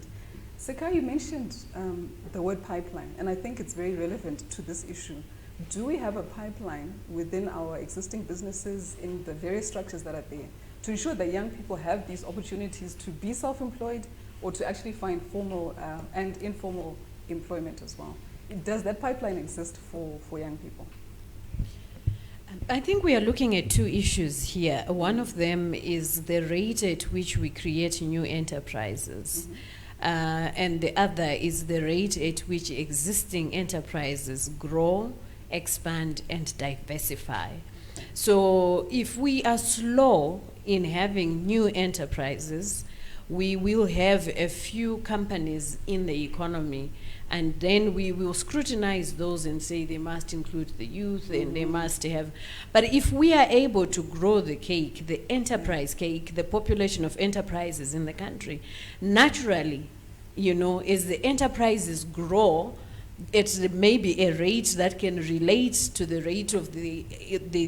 Seka, you mentioned the word pipeline, and I think it's very relevant to this issue. Do we have a pipeline within our existing businesses in the various structures that are there to ensure that young people have these opportunities to be self-employed or to actually find formal and informal employment as well? Does that pipeline exist for young people? I think we are looking at two issues here. One of them is the rate at which we create new enterprises. And the other is the rate at which existing enterprises grow, expand, and diversify. So if we are slow in having new enterprises, we will have a few companies in the economy, and then we will scrutinize those and say they must include the youth and they must have. But if we are able to grow the cake, the enterprise cake, the population of enterprises in the country, naturally, you know, as the enterprises grow, it's maybe a rate that can relate to the rate of the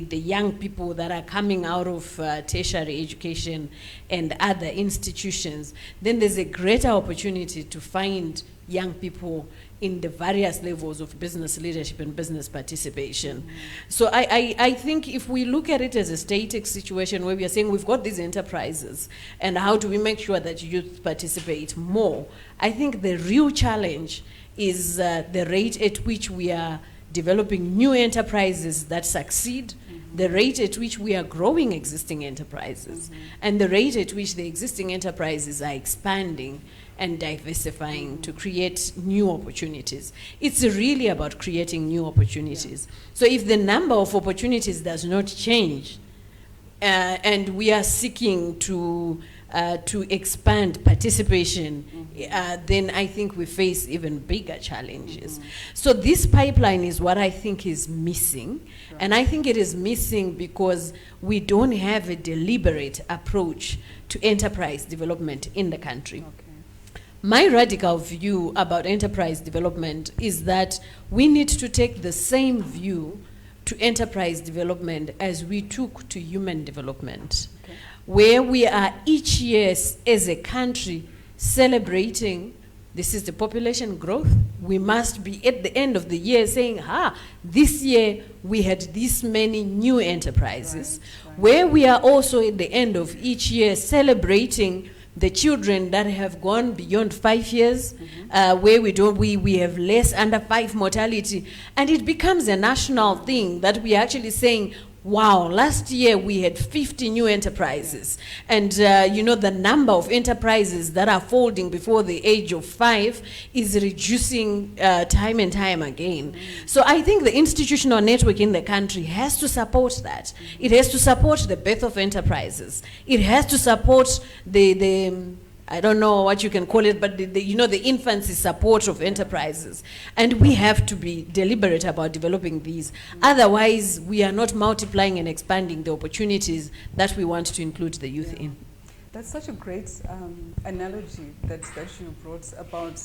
young people that are coming out of tertiary education and other institutions, then there's a greater opportunity to find young people in the various levels of business leadership and business participation. So I think if we look at it as a static situation where we are saying we've got these enterprises and how do we make sure that youth participate more, I think the real challenge is the rate at which we are developing new enterprises that succeed, the rate at which we are growing existing enterprises, and the rate at which the existing enterprises are expanding and diversifying to create new opportunities. It's really about creating new opportunities. So if the number of opportunities does not change, and we are seeking to expand participation, then I think we face even bigger challenges. So this pipeline is what I think is missing. And I think it is missing because we don't have a deliberate approach to enterprise development in the country. My radical view about enterprise development is that we need to take the same view to enterprise development as we took to human development, where we are each year as a country celebrating, this is the population growth. We must be at the end of the year saying, this year we had this many new enterprises, where we are also at the end of each year celebrating the children that have gone beyond 5 years, where we have less under 5 mortality, and it becomes a national thing that we are actually saying, wow, last year we had 50 new enterprises, and you know, the number of enterprises that are folding before the age of 5 is reducing time and time again. So I think the institutional network in the country has to support that. It has to support the birth of enterprises. It has to support the I don't know what you can call it, but you know, the infancy support of enterprises. And we have to be deliberate about developing these. Otherwise, we are not multiplying and expanding the opportunities that we want to include the youth in. That's such a great analogy that you brought about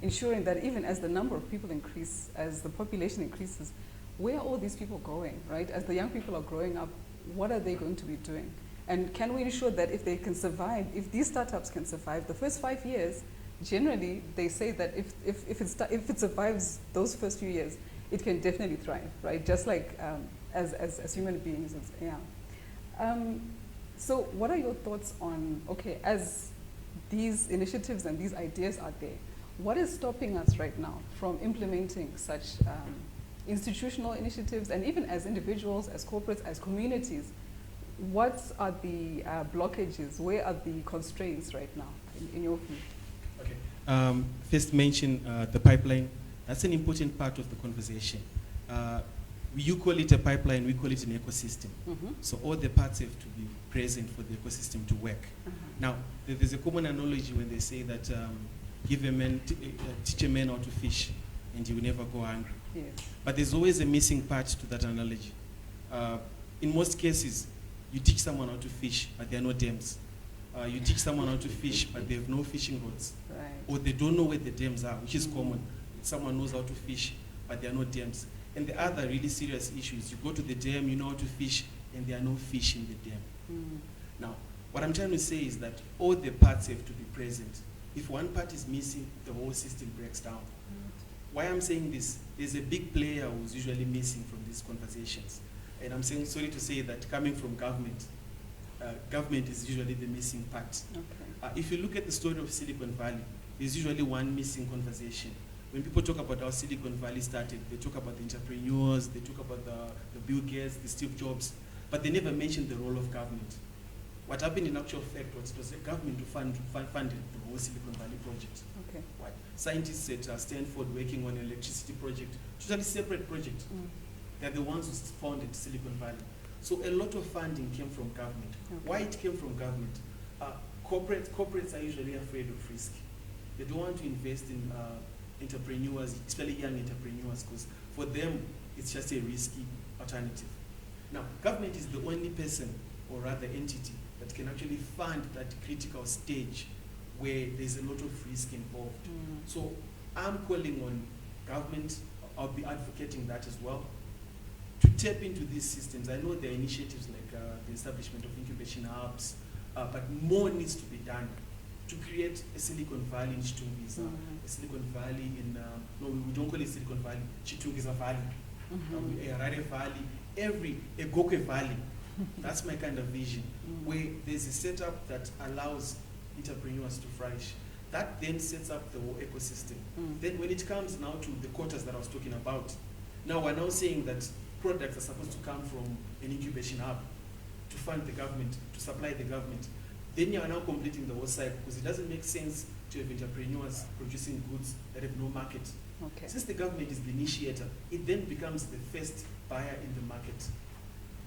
ensuring that even as the number of people increase, as the population increases, where are all these people going, right? As the young people are growing up, what are they going to be doing? And can we ensure that if they can survive, if these startups can survive the first 5 years, generally they say that if it survives those first few years, it can definitely thrive, right? Just like as human beings, so what are your thoughts on, okay, as these initiatives and these ideas are there, what is stopping us right now from implementing such institutional initiatives, and even as individuals, as corporates, as communities? What are the blockages? Where are the constraints right now, in your view? Okay. First mention the pipeline. That's an important part of the conversation. You call it a pipeline, we call it an ecosystem. So all the parts have to be present for the ecosystem to work. Now, there's a common analogy when they say that give a man, teach a man how to fish, and he will never go hungry. Yes. But there's always a missing part to that analogy. In most cases, you teach someone how to fish, but there are no dams. You teach someone how to fish, but they have no fishing rods. Right. Or they don't know where the dams are, which is common. Someone knows how to fish, but there are no dams. And the other really serious issue is you go to the dam, you know how to fish, and there are no fish in the dam. Now, what I'm trying to say is that all the parts have to be present. If one part is missing, the whole system breaks down. Why I'm saying this, there's a big player who's usually missing from these conversations. And I'm saying, sorry to say that coming from government, government is usually the missing part. Okay. If you look at the story of Silicon Valley, there's usually one missing conversation. When people talk about how Silicon Valley started, they talk about the entrepreneurs, they talk about the Bill Gates, the Steve Jobs, but they never mentioned the role of government. What happened in actual fact was it was the government who funded the whole Silicon Valley project. Okay. Right. Scientists at Stanford working on an electricity project, totally separate project. They're the ones who founded Silicon Valley. So a lot of funding came from government. Okay. Why it came from government? corporates are usually afraid of risk. They don't want to invest in entrepreneurs, especially young entrepreneurs, because for them it's just a risky alternative. Now, government is the only person, or rather entity, that can actually fund that critical stage where there's a lot of risk involved. So I'm calling on government, I'll be advocating that as well, to tap into these systems. I know there are initiatives like the establishment of incubation hubs, but more needs to be done to create a Silicon Valley in Chitungwiza, a Silicon Valley in, no, we don't call it Silicon Valley, Chitungwiza Valley, a Harare Valley, a Gokwe Valley. That's my kind of vision, where there's a setup that allows entrepreneurs to flourish. That then sets up the whole ecosystem. Then when it comes now to the quotas that I was talking about, now we're now saying that products are supposed to come from an incubation hub to fund the government, to supply the government. Then you are now completing the whole cycle, because it doesn't make sense to have entrepreneurs producing goods that have no market. Okay. Since the government is the initiator, it then becomes the first buyer in the market.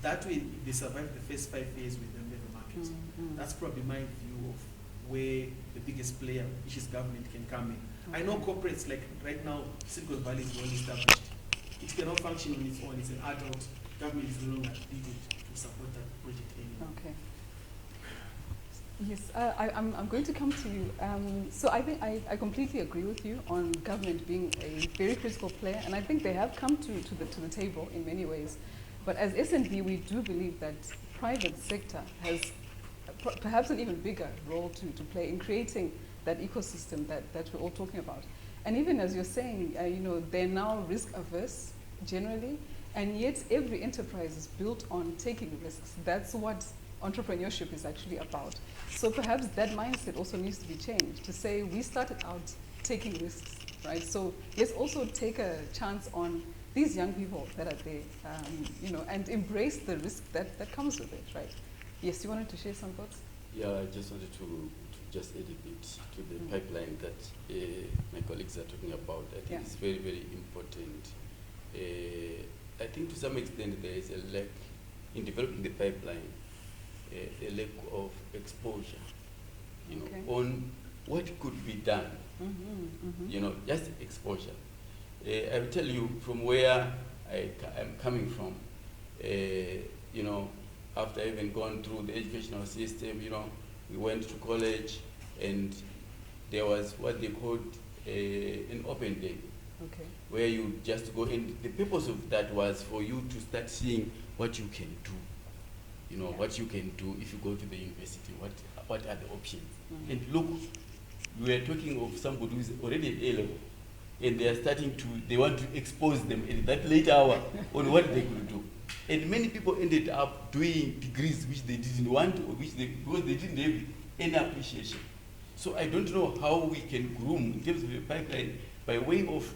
That way, they survive the first 5 years with them in the market. That's probably my view of where the biggest player, which is government, can come in. I know corporates, like right now, Silicon Valley is well established. It cannot function on its own. It's an adult. Government is no longer needed to support that project anymore. Okay. Yes, I'm going to come to you. So I think I completely agree with you on government being a very critical player, and I think they have come to the table in many ways. But as S&B, we do believe that private sector has perhaps an even bigger role to play in creating that ecosystem that we're all talking about. And even as you're saying, you know, they're now risk averse generally, and yet every enterprise is built on taking risks. That's what entrepreneurship is actually about. So perhaps that mindset also needs to be changed to say we started out taking risks, right? So let's also take a chance on these young people that are there, you know, and embrace the risk that comes with it, right? Yes, you wanted to share some thoughts? Yeah, I just wanted to just add a bit to the pipeline that my colleagues are talking about. I think it's very, very important. I think to some extent there is a lack in developing the pipeline, a lack of exposure, you know, on what could be done. You know, just exposure. I will tell you from where I'm coming from, you know, after having gone through the educational system, you know, we went to college and there was what they called an open day, where you just go in. The purpose of that was for you to start seeing what you can do, you know, what you can do if you go to the university, what are the options. And look, we are talking of somebody who is already at A-level, and they are starting to, they want to expose them at that late hour on what they could do. And many people ended up doing degrees which they didn't want, or because they didn't have any appreciation. So I don't know how we can groom in terms of a pipeline by way of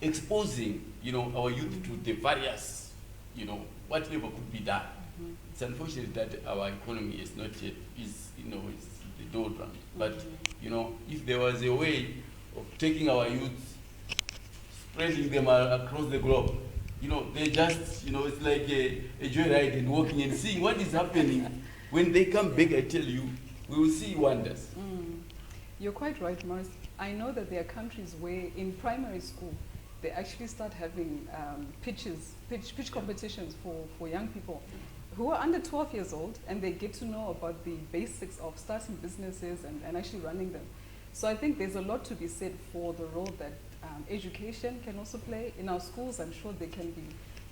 exposing, you know, our youth to the various, you know, whatever could be done. It's unfortunate that our economy is not yet, you know, it's the doldrums. But, you know, if there was a way of taking our youth, spreading them across the globe, you know, they just, you know, it's like a joyride and walking and seeing what is happening. When they come back, I tell you, we will see wonders. You're quite right, Morris. I know that there are countries where in primary school, they actually start having pitch competitions for young people who are under 12 years old, and they get to know about the basics of starting businesses and actually running them. So I think there's a lot to be said for the role that education can also play. In our schools, I'm sure there can be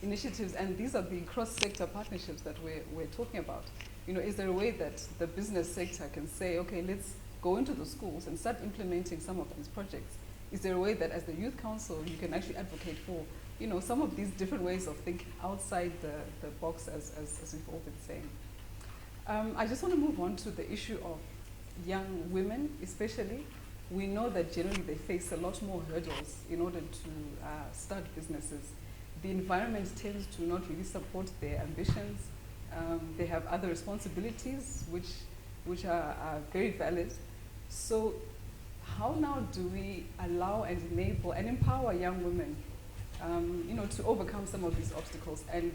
initiatives, and these are the cross-sector partnerships that we're talking about. You know, is there a way that the business sector can say, okay, let's go into the schools and start implementing some of these projects? Is there a way that as the Youth Council, you can actually advocate for, you know, some of these different ways of thinking outside the box, as we've all been saying? I just want to move on to the issue of young women, especially. We know that generally they face a lot more hurdles in order to start businesses. The environment tends to not really support their ambitions. They have other responsibilities which are very valid. So how now do we allow and enable and empower young women you know, to overcome some of these obstacles and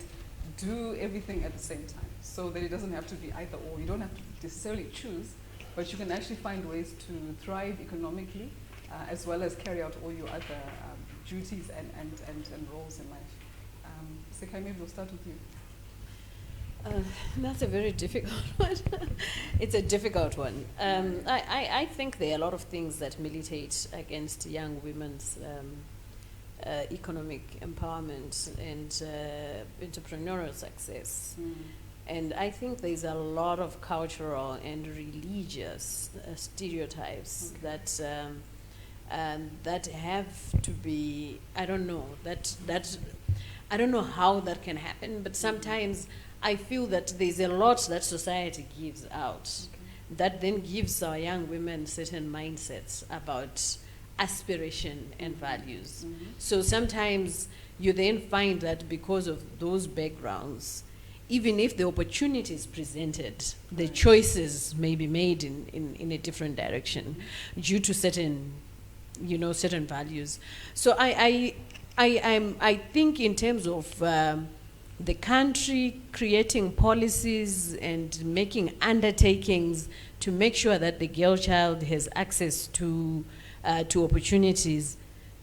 do everything at the same time, so that it doesn't have to be either or. You don't have to necessarily choose, but you can actually find ways to thrive economically, as well as carry out all your other duties and roles in life. Sekai, maybe we'll start with you. That's a very difficult one. It's a difficult one. I think there are a lot of things that militate against young women's economic empowerment and entrepreneurial success. And I think there's a lot of cultural and religious stereotypes that that have to be, I don't know, I don't know how that can happen, but sometimes I feel that there's a lot that society gives out that then gives our young women certain mindsets about aspiration and values. So sometimes you then find that because of those backgrounds, even if the opportunity is presented, the choices may be made in a different direction due to certain, you know, certain values. So I think in terms of the country creating policies and making undertakings to make sure that the girl child has access to opportunities,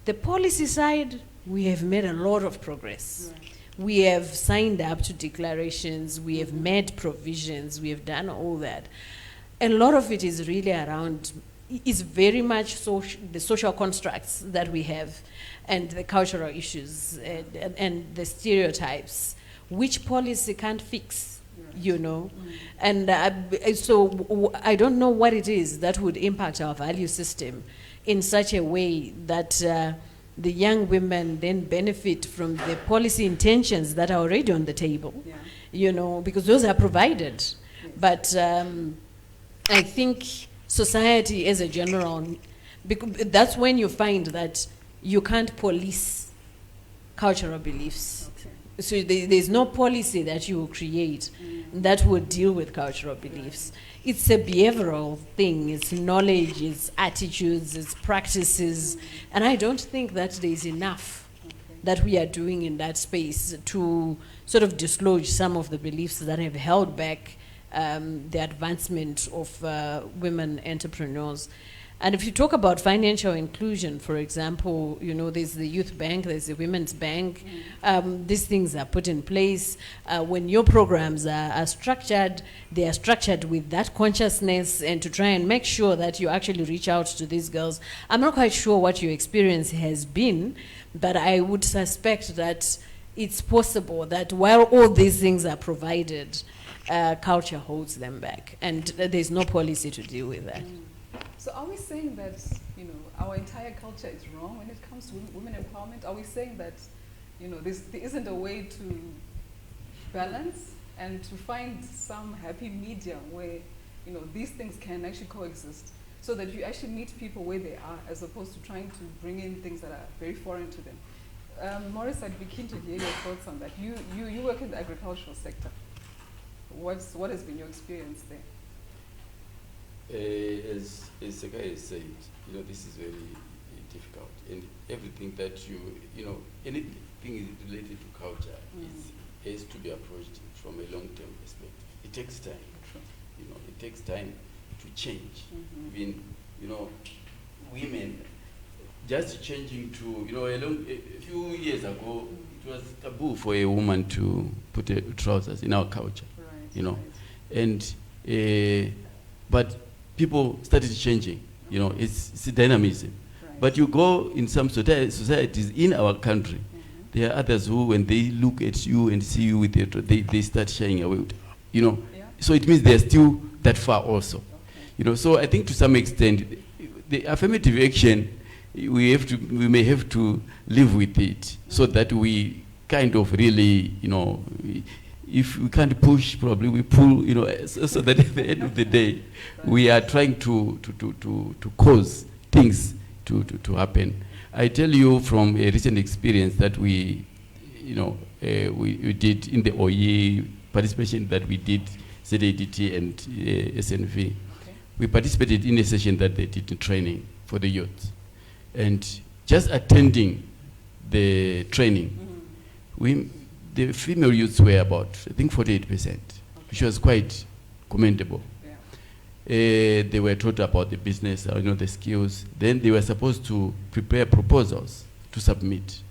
the policy side, we have made a lot of progress. Right. We have signed up to declarations, we have made provisions, we have done all that. A lot of it is really around, is very much the social constructs that we have and the cultural issues and the stereotypes, which policy can't fix, you know. And so I don't know what it is that would impact our value system in such a way that the young women then benefit from the policy intentions that are already on the table, you know, because those are provided. Yes. But I think society as a general, that's when you find that you can't police cultural beliefs. Okay. So there's no policy that you will create that will deal with cultural beliefs. It's a behavioral thing, it's knowledge, it's attitudes, it's practices, and I don't think that there's enough that we are doing in that space to sort of dislodge some of the beliefs that have held back the advancement of women entrepreneurs. And if you talk about financial inclusion, for example, you know, there's the youth bank, there's the women's bank. These things are put in place. When your programs are structured, they are structured with that consciousness and to try and make sure that you actually reach out to these girls. I'm not quite sure what your experience has been, but I would suspect that it's possible that while all these things are provided, culture holds them back, and there's no policy to deal with that. So are we saying that, you know, our entire culture is wrong when it comes to women empowerment? Are we saying that, you know, there isn't a way to balance and to find some happy medium where, you know, these things can actually coexist, so that you actually meet people where they are, as opposed to trying to bring in things that are very foreign to them? Maurice, I'd be keen to hear your thoughts on that. You work in the agricultural sector. What has been your experience there? As Sekai has said, you know, this is very difficult, and everything that you know, anything related to culture has to be approached from a long-term perspective. It takes time, you know, it takes time to change. Even, you know, women just changing to, you know, a few years ago, it was taboo for a woman to put trousers in our culture, you know, and but people started changing, you know, it's dynamism. Right. But you go in some societies in our country, there are others who, when they look at you and see you with they start shying away, you know. Yeah. So it means they're still that far also, you know. So I think to some extent, the affirmative action, we may have to live with it, so that we kind of really, you know, if we can't push, probably we pull, you know, so that at the end of the day, we are trying to cause things to happen. I tell you from a recent experience that we, you know, we did in the OYE participation that we did, ZADT and SNV. Okay. We participated in a session that they did in training for the youth. And just attending the training, the female youths were about, I think, 48%, which was quite commendable. They were taught about the business, the skills. Then they were supposed to prepare proposals to submit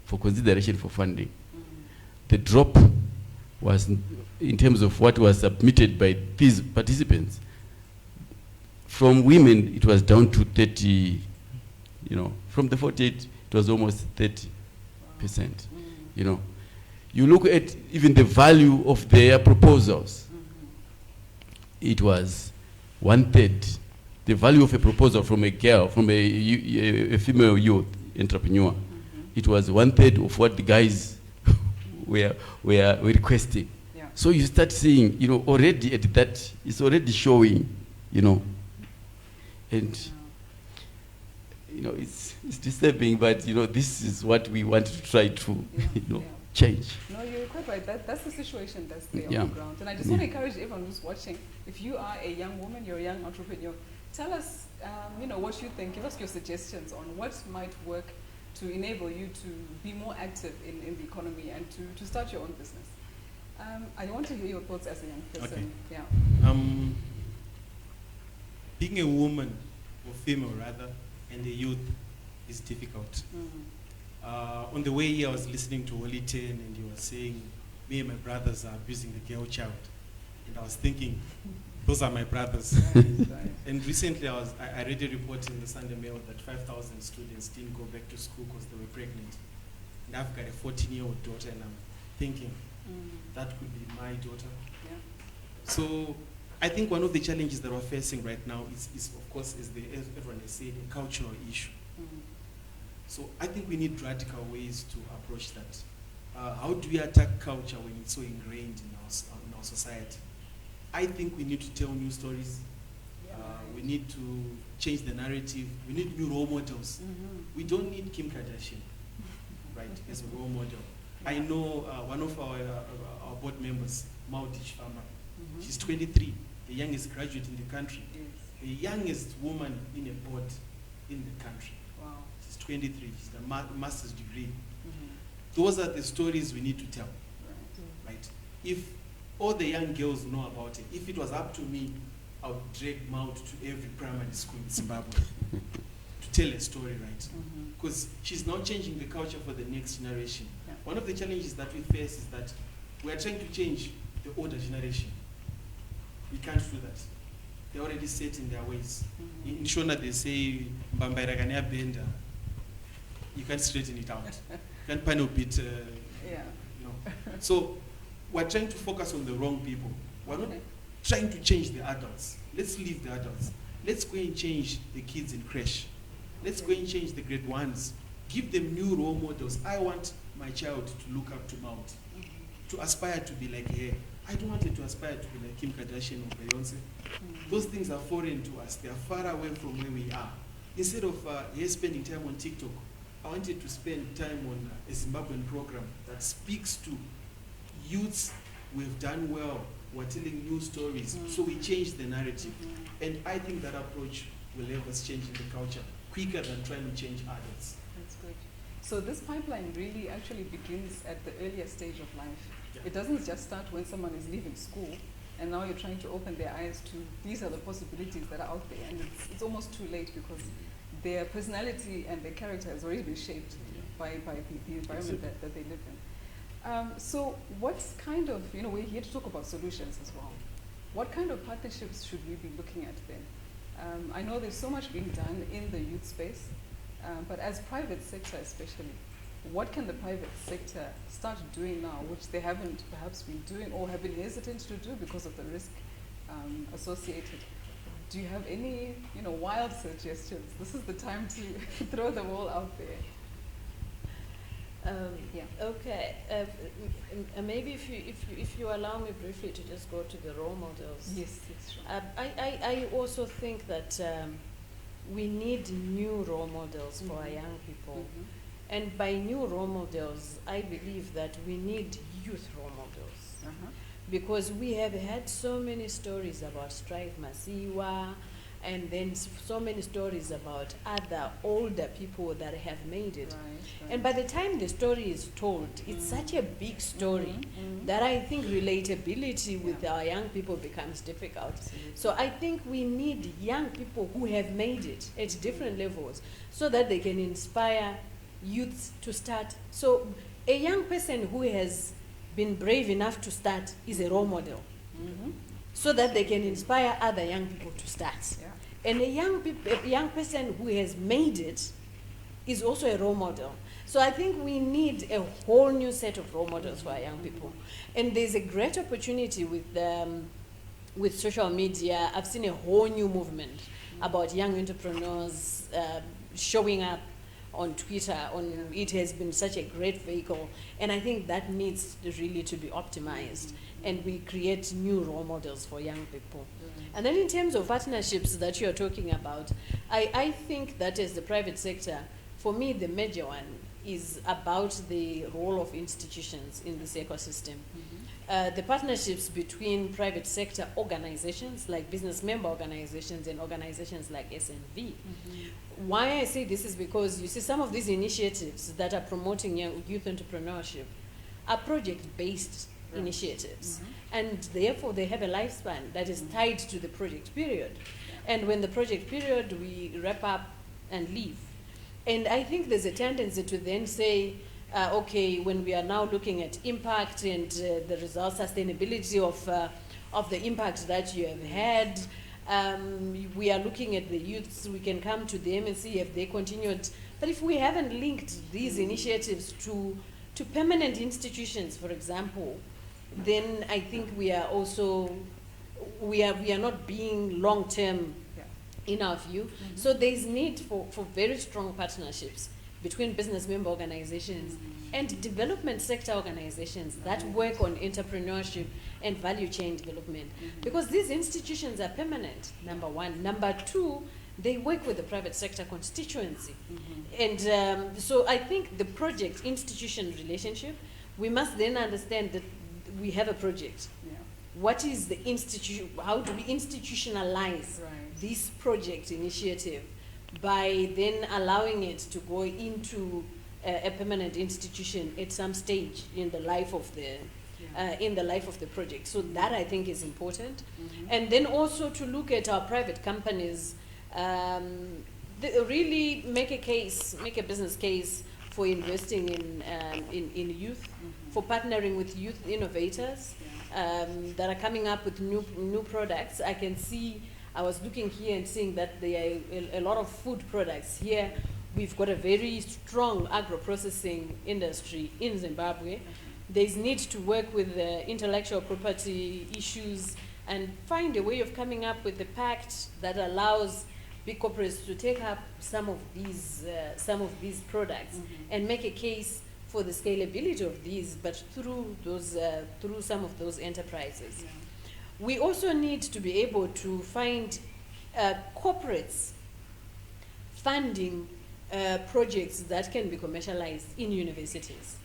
for consideration for funding. The drop was, in terms of what was submitted by these participants, from women it was down to 30, from the 48 it was almost 30%. You look at even the value of their proposals, it was 1/3. The value of a proposal from a girl, from a female youth entrepreneur, it was 1/3 of what the guys were requesting. So you start seeing, already at that, it's already showing, and it's disturbing, but this is what we want to try to change. No, you're quite right. That's the situation that's there on the ground. And I just want to encourage everyone who's watching, if you are a young woman, you're a young entrepreneur, tell us what you think. Give us your suggestions on what might work to enable you to be more active in the economy and to start your own business. I want to hear your thoughts as a young person. Okay. Being a woman, or female rather, and a youth is difficult. On the way here, I was listening to Wally 10, and he was saying, me and my brothers are abusing the girl child. And I was thinking, those are my brothers. And recently, I read a report in the Sunday Mail that 5,000 students didn't go back to school because they were pregnant. And I've got a 14-year-old daughter, and I'm thinking, that could be my daughter. So I think one of the challenges that we're facing right now is of course, as everyone has said, a cultural issue. So I think we need radical ways to approach that. How do we attack culture when it's so ingrained in our society? I think we need to tell new stories. We need to change the narrative. We need new role models. We don't need Kim Kardashian, right, as a role model. I know one of our board members, Maudich Farmer. She's 23, the youngest graduate in the country, the youngest woman in a board in the country. Wow. She's 23, she's a master's degree. Those are the stories we need to tell, right? If all the young girls know about it, if it was up to me, I would drag Maud to every primary school in Zimbabwe to tell a story, right? Because she's now changing the culture for the next generation. One of the challenges that we face is that we are trying to change the older generation. We can't do that. They're already set in their ways. In Shona, they say, Mbambairagania benda. You can't straighten it out. You can't pan a bit, So we're trying to focus on the wrong people. We're not trying to change the adults. Let's leave the adults. Let's go and change the kids in creche. Let's go and change the grade ones. Give them new role models. I want my child to look up to Mount, to aspire to be like her. I don't want her to aspire to be like Kim Kardashian or Beyonce. Those things are foreign to us. They are far away from where we are. Instead of her spending time on TikTok, I wanted to spend time on a Zimbabwean program that speaks to youths who have done well, who are telling new stories. So we change the narrative. And I think that approach will help us change in the culture quicker than trying to change adults. That's good. So this pipeline really actually begins at the earlier stage of life. It doesn't just start when someone is leaving school and now you're trying to open their eyes to these are the possibilities that are out there, and it's almost too late because their personality and their character has already been shaped by the environment that they live in. So what's kind of, we're here to talk about solutions as well. What kind of partnerships should we be looking at then? I know there's so much being done in the youth space, but as private sector especially, what can the private sector start doing now, which they haven't perhaps been doing or have been hesitant to do because of the risk associated? Do you have any, wild suggestions? This is the time to throw them all out there. Okay. Maybe if you allow me briefly to just go to the role models. Yes, sure. I also think that we need new role models for our young people. And by new role models, I believe that we need youth role models. Because we have had so many stories about Strive Masiwa, And then so many stories about other older people that have made it. Right. And by the time the story is told, it's such a big story that I think relatability with our young people becomes difficult. So I think we need young people who have made it at different levels so that they can inspire youths to start. So a young person who has been brave enough to start is a role model, so that they can inspire other young people to start. And a young person who has made it is also a role model. So I think we need a whole new set of role models for our young people. And there's a great opportunity with social media. I've seen a whole new movement about young entrepreneurs showing up on Twitter. It has been such a great vehicle, and I think that needs really to be optimized, and we create new role models for young people. And then in terms of partnerships that you're talking about, I think that as the private sector, for me the major one is about the role of institutions in this ecosystem. The partnerships between private sector organizations like business member organizations and organizations like SNV. Why I say this is because you see some of these initiatives that are promoting youth entrepreneurship are project-based initiatives, and therefore they have a lifespan that is tied to the project period. And when the project period, we wrap up and leave. And I think there's a tendency to then say, okay, when we are now looking at impact and the result sustainability of the impact that you have had, we are looking at the youths, we can come to them and see if they continued. But if we haven't linked these initiatives to permanent institutions, for example, then I think we are also, we are not being long-term in our view. So there's need for very strong partnerships between business member organizations and development sector organizations that work on entrepreneurship and value chain development. Because these institutions are permanent, number one. Number two, they work with the private sector constituency. And so I think the project institution relationship, we must then understand that we have a project. What is the institution, how do we institutionalize this project initiative by then allowing it to go into a permanent institution at some stage in the life of the project. So that I think is important. And then also to look at our private companies, really make a business case for investing in youth, for partnering with youth innovators that are coming up with new products. I can see, I was looking here and seeing that there are a lot of food products here. We've got a very strong agro-processing industry in Zimbabwe. There's need to work with the intellectual property issues and find a way of coming up with a pact that allows big corporates to take up some of these products and make a case for the scalability of these, but through some of those enterprises. We also need to be able to find corporates funding projects that can be commercialized in universities.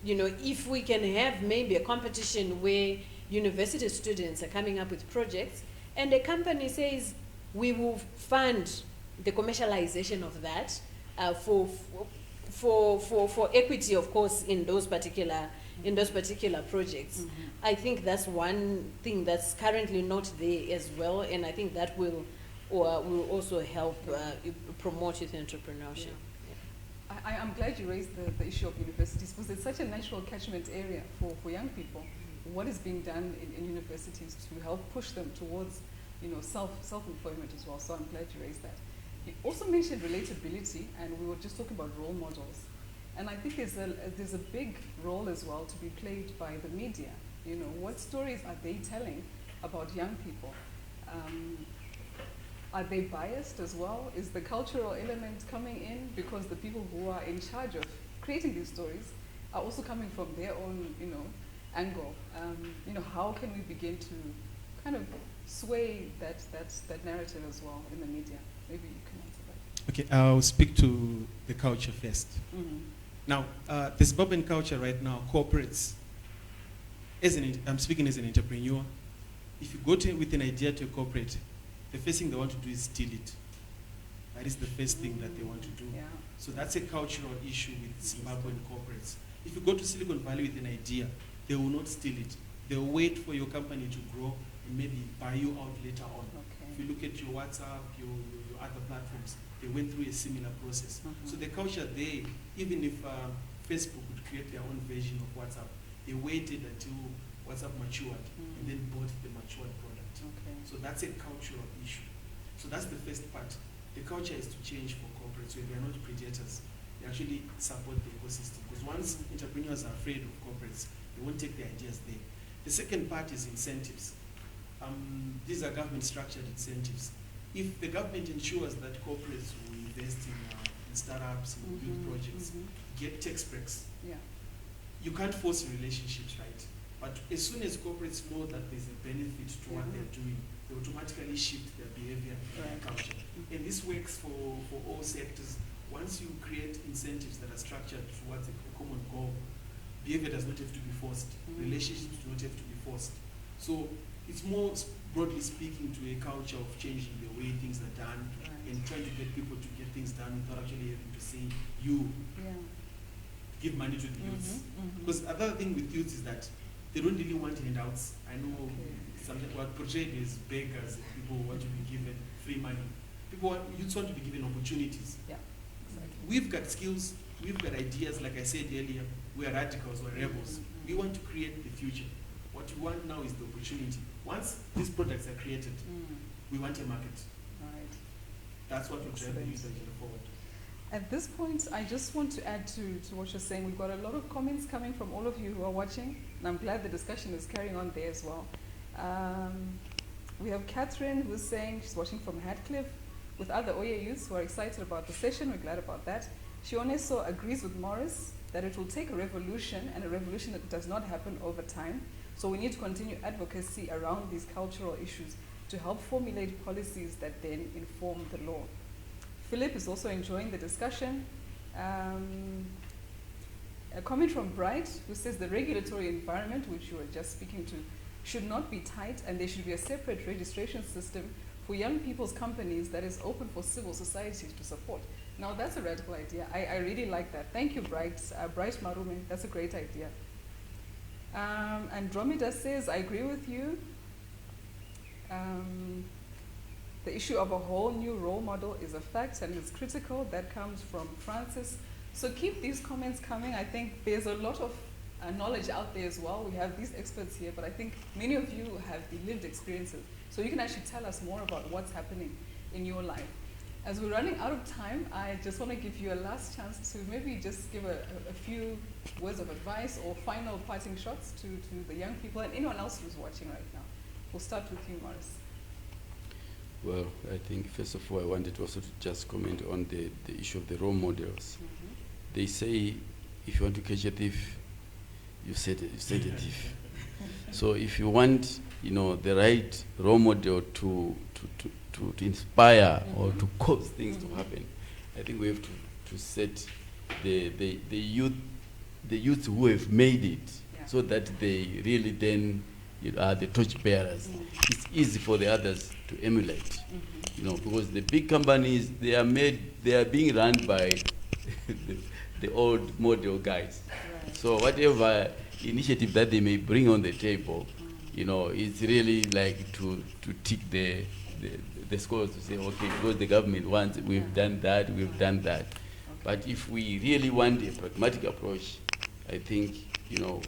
You know, if we can have maybe a competition where university students are coming up with projects and the company says, we will fund the commercialization of that for equity, of course, in those particular projects. I think that's one thing that's currently not there as well, and I think that will also help promote youth entrepreneurship. I'm glad you raised the issue of universities, because it's such a natural catchment area for young people. What is being done in universities to help push them towards, you know, self-employment as well. So I'm glad you raised that. You also mentioned relatability, and we were just talking about role models. And I think there's a big role as well to be played by the media. You know, what stories are they telling about young people? Are they biased as well? Is the cultural element coming in because the people who are in charge of creating these stories are also coming from their own, you know, angle? You know, how can we begin to kind of sway that narrative as well in the media? Maybe you can answer that. Okay, I'll speak to the culture first. Now, the Zimbabwean culture right now, corporates, I'm speaking as an entrepreneur. If you go with an idea to a corporate, the first thing they want to do is steal it. That is the first thing that they want to do. Yeah. So that's a cultural issue with Zimbabwean corporates. If you go to Silicon Valley with an idea, they will not steal it. They will wait for your company to grow and maybe buy you out later on. Okay. If you look at your WhatsApp, your other platforms, they went through a similar process. So the culture there, even if Facebook would create their own version of WhatsApp, they waited until WhatsApp matured and then bought the matured product. Okay. So that's a cultural issue. So that's the first part. The culture is to change for corporates where they are not predators. They actually support the ecosystem. Because once entrepreneurs are afraid of corporates, they won't take their ideas there. The second part is incentives. These are government structured incentives. If the government ensures that corporates will invest in startups, in youth projects, get tax breaks, you can't force relationships, right? But as soon as corporates know that there's a benefit to what they're doing, they automatically shift their behavior and culture. And this works for all sectors. Once you create incentives that are structured towards a common goal, behavior does not have to be forced. Relationships do not have to be forced. So it's more, broadly speaking, to a culture of changing the way things are done and trying to get people to get things done without actually having to say, you give money to the youths. Because the other thing with youths is that they don't really want handouts. I know something what portrayed as beggars, people want to be given free money. Youths want to be given opportunities. Yeah, exactly. We've got skills, we've got ideas, like I said earlier, we are radicals, we're rebels. We want to create the future. What we want now is the opportunity. Once these products are created, we want a market. Right. That's what will drive the youth agenda forward. At this point, I just want to add to what you're saying. We've got a lot of comments coming from all of you who are watching, and I'm glad the discussion is carrying on there as well. We have Catherine who's saying she's watching from Hatcliffe with other OYE youths who are excited about the session. We're glad about that. She also agrees with Morris that it will take a revolution, and a revolution that does not happen over time. So we need to continue advocacy around these cultural issues to help formulate policies that then inform the law. Philip is also enjoying the discussion. A comment from Bright, who says the regulatory environment, which you were just speaking to, should not be tight, and there should be a separate registration system for young people's companies that is open for civil society to support. Now that's a radical idea. I really like that. Thank you, Bright. Bright Marume, that's a great idea. Andromeda says, I agree with you. The issue of a whole new role model is a fact, and it's critical. That comes from Francis. So keep these comments coming. I think there's a lot of knowledge out there as well. We have these experts here, but I think many of you have the lived experiences. So you can actually tell us more about what's happening in your life. As we're running out of time, I just want to give you a last chance to maybe just give a few words of advice or final parting shots to the young people and anyone else who's watching right now. We'll start with you, Morris. Well, I think first of all, I wanted also to just comment on the issue of the role models. They say if you want to catch a thief, you set a thief. So if you want, the right role model to inspire or to cause things to happen, I think we have to set the youth who have made it, so that they really then are the torch bearers. It's easy for the others to emulate, because the big companies, they are being run by the old model guys. Right. So whatever initiative that they may bring on the table, it's really like to tick the scores, to say, okay, because the government wants it, we've done that. Okay. But if we really want a pragmatic approach, I think,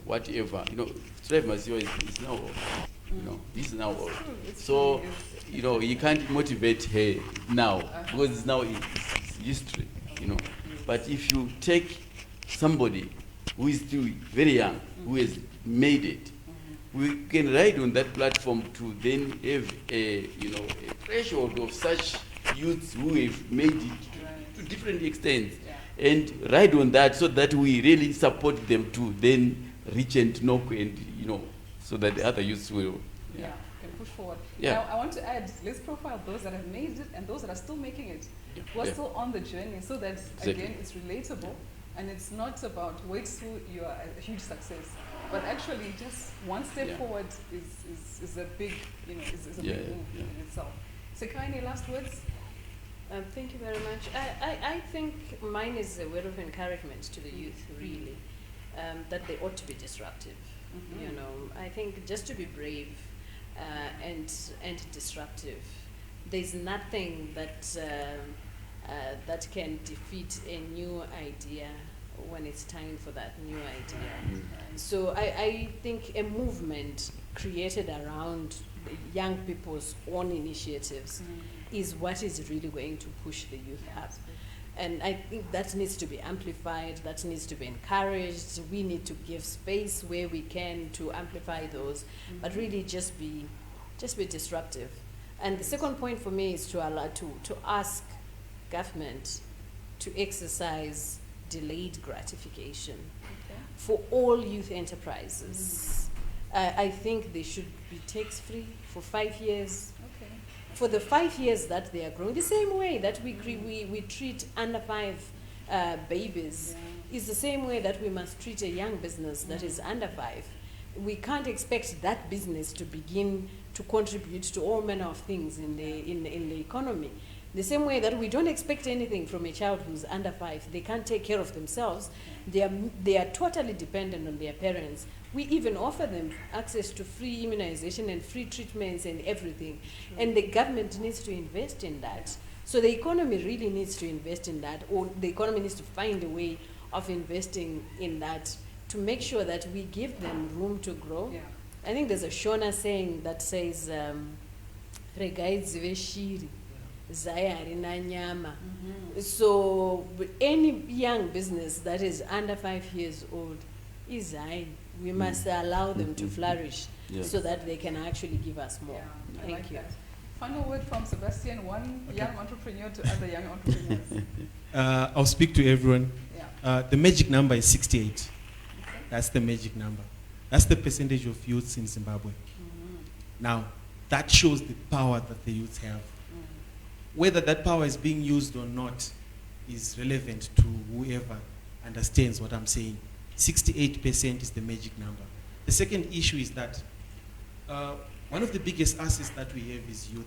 whatever, Strive Masiwa is now old. This is now old. So, you can't motivate her now, because it's now it's history, But if you take somebody who is still very young, who has made it, we can ride on that platform to then have a threshold of such youths who have made it to different extents, and ride on that so that we really support them to then reach and knock and, so that the other youths will. Can push forward. Yeah. Now, I want to add, let's profile those that have made it and those that are still making it, who are still on the journey, so that, again, it's relatable, and it's not about wait till you are a huge success, but actually just one step forward is a big, is a big move in itself. Sekai, any last words? Thank you very much. I think mine is a word of encouragement to the youth, really, that they ought to be disruptive. You know, I think just to be brave and disruptive. There's nothing that that can defeat a new idea when it's time for that new idea. So I think a movement created around young people's own initiatives is what is really going to push the youth up. And I think that needs to be amplified, that needs to be encouraged. We need to give space where we can to amplify those, but really just be disruptive. And the second point for me is to allow to ask government to exercise delayed gratification for all youth enterprises. I think they should be tax-free for 5 years. For the 5 years that they are growing, the same way that we treat under 5 babies is the same way that we must treat a young business that is under 5. We can't expect that business to begin to contribute to all manner of things in the economy. The same way that we don't expect anything from a child who's under 5. They can't take care of themselves. They are totally dependent on their parents. We even offer them access to free immunization and free treatments and everything. And the government needs to invest in that. So the economy really needs to invest in that, or the economy needs to find a way of investing in that to make sure that we give them room to grow. I think there's a Shona saying that says, so any young business that is under 5 years old is Zain. We must allow them to flourish so that they can actually give us more. Thank you. That. Final word from Sebastian, one young entrepreneur to other young entrepreneurs. I'll speak to everyone. The magic number is 68. That's the magic number. That's the percentage of youths in Zimbabwe. Now, that shows the power that the youths have. Whether that power is being used or not is relevant to whoever understands what I'm saying. 68% is the magic number. The second issue is that one of the biggest assets that we have is youth.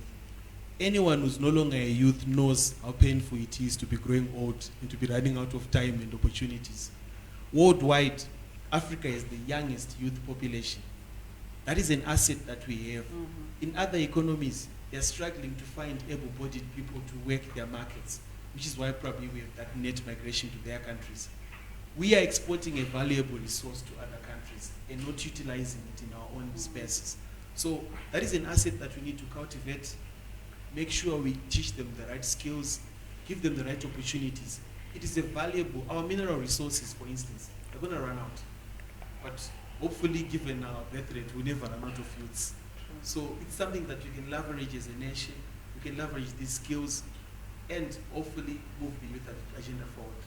Anyone who's no longer a youth knows how painful it is to be growing old and to be running out of time and opportunities. Worldwide, Africa is the youngest youth population. That is an asset that we have. In other economies, they're struggling to find able-bodied people to work their markets, which is why probably we have that net migration to their countries. We are exporting a valuable resource to other countries and not utilizing it in our own spaces. So that is an asset that we need to cultivate, make sure we teach them the right skills, give them the right opportunities. It is a valuable, our mineral resources, for instance, they're going to run out. But hopefully, given our birth rate, we'll never run out of youths. So it's something that we can leverage as a nation, we can leverage these skills, and hopefully move the youth agenda forward.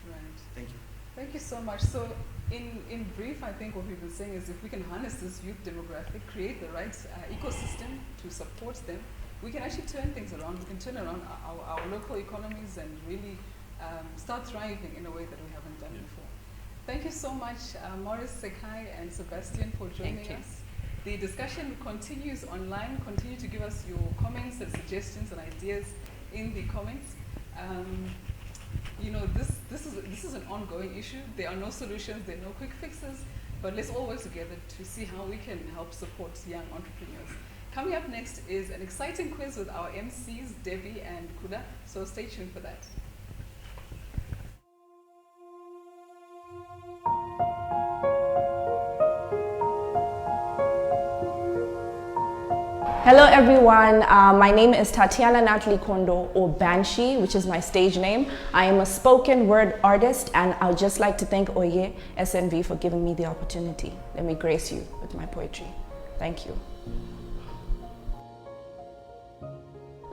Thank you. Thank you so much. So in brief, I think what we've been saying is if we can harness this youth demographic, create the right ecosystem to support them, we can actually turn things around. We can turn around our local economies and really start thriving in a way that we haven't done before. Thank you so much, Morris, Sekai, and Sebastian for joining us. The discussion continues online. Continue to give us your comments and suggestions and ideas in the comments. You know, this is an ongoing issue. There are no solutions, there are no quick fixes, but let's all work together to see how we can help support young entrepreneurs. Coming up next is an exciting quiz with our MCs, Debbie and Kuda, so stay tuned for that. Hello everyone, my name is Tatiana Natalie Kondo, or Banshee, which is my stage name. I am a spoken word artist, and I would just like to thank OYE SNV for giving me the opportunity. Let me grace you with my poetry. Thank you.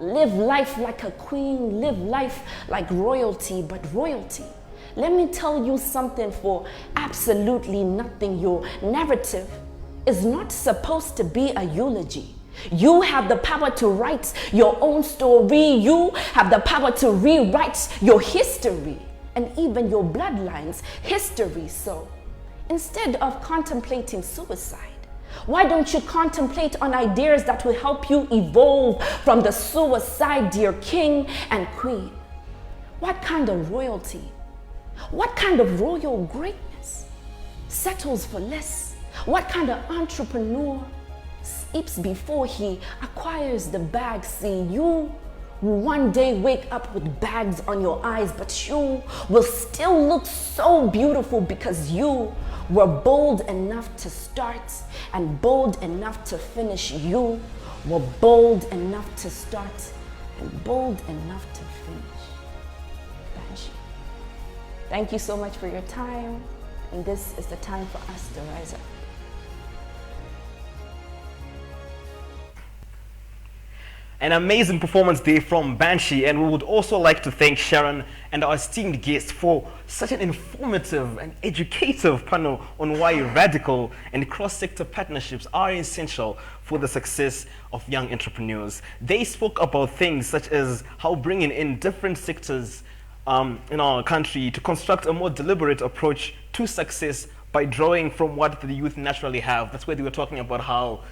Live life like a queen, live life like royalty, but royalty. Let me tell you something for absolutely nothing. Your narrative is not supposed to be a eulogy. You have the power to write your own story. You have the power to rewrite your history and even your bloodline's history. So instead of contemplating suicide, Why don't you contemplate on ideas that will help you evolve from the suicide, dear king and queen? What kind of royalty? What kind of royal greatness settles for less? What kind of entrepreneur sleeps before he acquires the bag? See, you will one day wake up with bags on your eyes, but you will still look so beautiful because you were bold enough to start and bold enough to finish. You were bold enough to start and bold enough to finish. Banshee, thank you so much for your time, and this is the time for us to rise up. An amazing performance there from Banshee, and we would also like to thank Sharon and our esteemed guests for such an informative and educative panel on why radical and cross-sector partnerships are essential for the success of young entrepreneurs. They spoke about things such as how bringing in different sectors in our country to construct a more deliberate approach to success by drawing from what the youth naturally have. That's where they were talking about how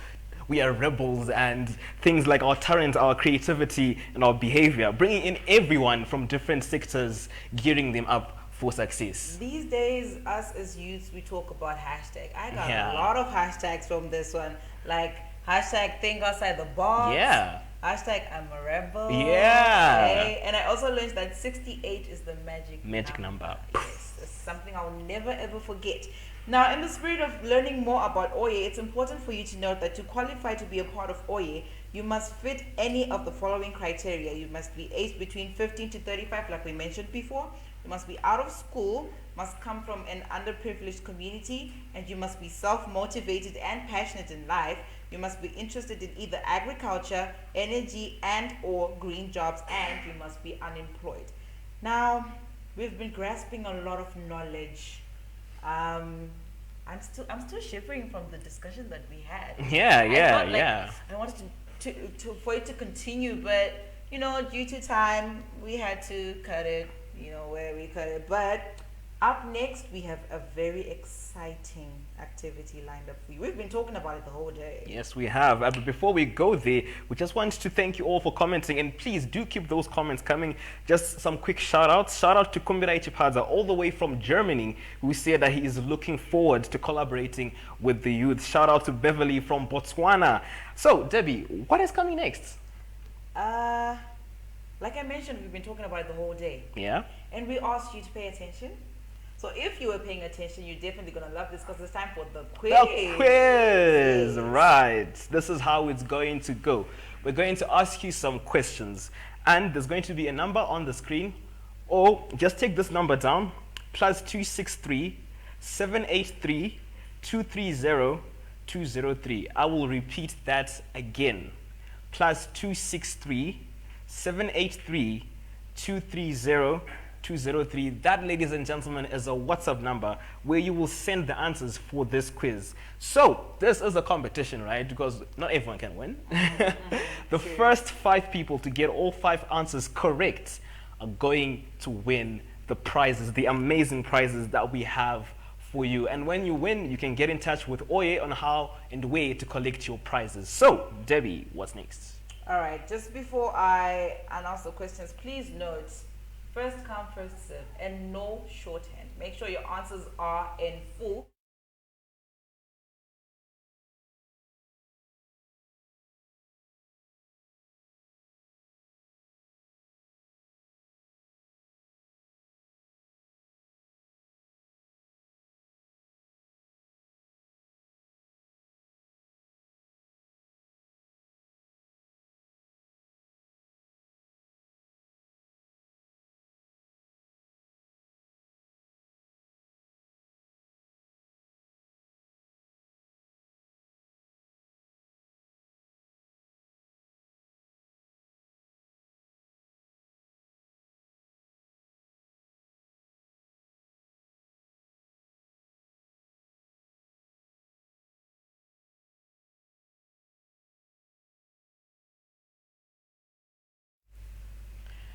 we are rebels and things like our talent, our creativity, and our behavior, bringing in everyone from different sectors, gearing them up for success. These days, us as youths, we talk about hashtag. I got a lot of hashtags from this one, like hashtag think outside the box. Yeah. Hashtag I'm a rebel. Yeah. Okay. And I also learned that 68 is the magic number. Yes, it's something I'll never ever forget. Now, in the spirit of learning more about OYE, it's important for you to note that to qualify to be a part of OYE, you must fit any of the following criteria. You must be aged between 15 to 35, like we mentioned before. You must be out of school, must come from an underprivileged community, and you must be self-motivated and passionate in life. You must be interested in either agriculture, energy, and or green jobs, and you must be unemployed. Now, we've been grasping a lot of knowledge. I'm still shivering from the discussion that we had. I wanted to for it to continue, but you know, due to time, we had to cut it. You know where we cut it. But up next, we have a very exciting activity lined up for you. We've been talking about it the whole day. Yes, we have. But before we go there, we just want to thank you all for commenting, and please do keep those comments coming. Just some quick shout outs. Shout out to Kumbira Ichipadza all the way from Germany, who said that he is looking forward to collaborating with the youth. Shout out to Beverly from Botswana. So, Debbie, what is coming next? Like I mentioned, we've been talking about it the whole day. Yeah. And we asked you to pay attention. So if you were paying attention, you're definitely going to love this because it's time for the quiz. The quiz, right. This is how it's going to go. We're going to ask you some questions, and there's going to be a number on the screen, or just take this number down, +263 783 230 203. I will repeat that again. +263 783 230 203. That, ladies and gentlemen, is a WhatsApp number where you will send the answers for this quiz. So this is a competition, right? Because not everyone can win. The first 5 people to get all 5 answers correct are going to win the prizes, the amazing prizes that we have for you. And when you win, you can get in touch with OYE on how and where to collect your prizes. So, Debbie, what's next? All right, just before I announce the questions, please note, first come, first serve, and no shorthand. Make sure your answers are in full.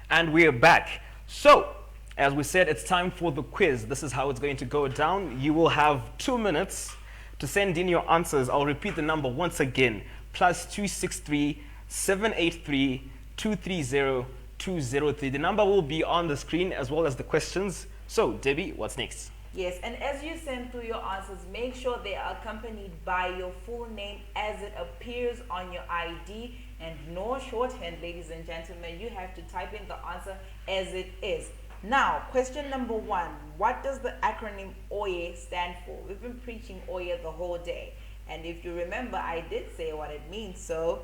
And we're back. So, as we said, it's time for the quiz. This is how it's going to go down. You will have 2 minutes to send in your answers. I'll repeat the number once again. +263 783 230 203. The number will be on the screen as well as the questions. So, Debbie, what's next? Yes, and as you send through your answers, make sure they are accompanied by your full name as it appears on your ID, and no shorthand, ladies and gentlemen. You have to type in the answer as it is. Now, question number 1. What does the acronym OYE stand for? We've been preaching OYE the whole day. And if you remember, I did say what it means, so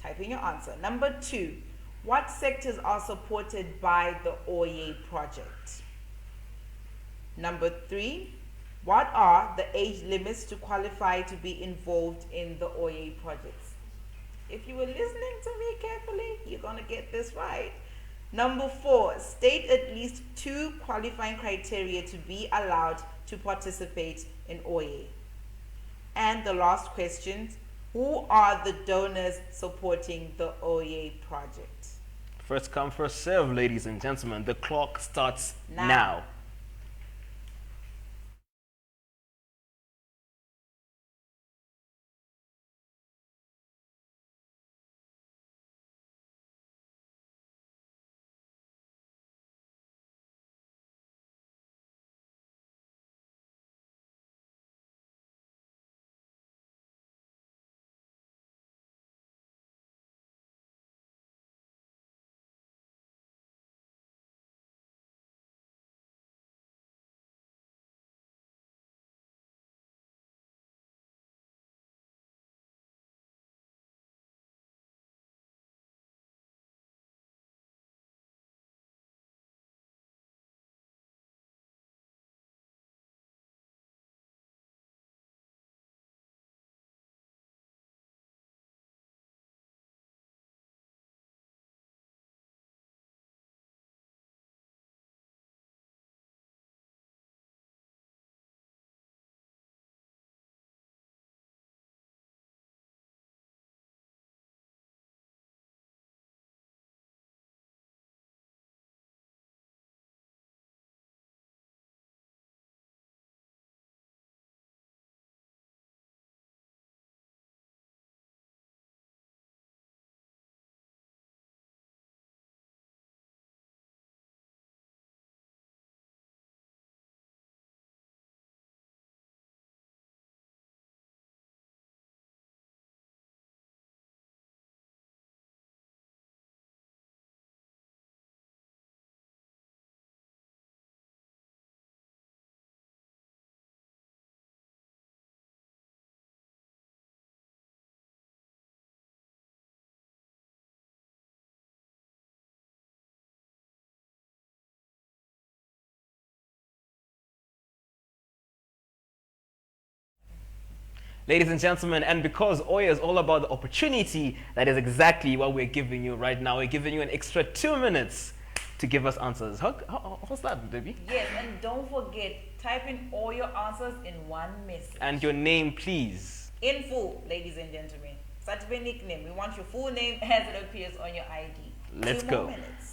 type in your answer. Number 2. What sectors are supported by the OYE project? Number 3, what are the age limits to qualify to be involved in the OYE projects? If you were listening to me carefully, you're going to get this right. Number 4, state at least 2 qualifying criteria to be allowed to participate in OYE. And the last question, who are the donors supporting the OYE project? First come, first serve, ladies and gentlemen. The clock starts now. Ladies and gentlemen, and because OYE is all about the opportunity, that is exactly what we're giving you right now. We're giving you an extra 2 minutes to give us answers. How's that, Debbie? Yes, and don't forget, type in all your answers in one message. And your name, please. In full, ladies and gentlemen. Such a nickname. We want your full name as it appears on your ID. Let's 2 go. more minutes.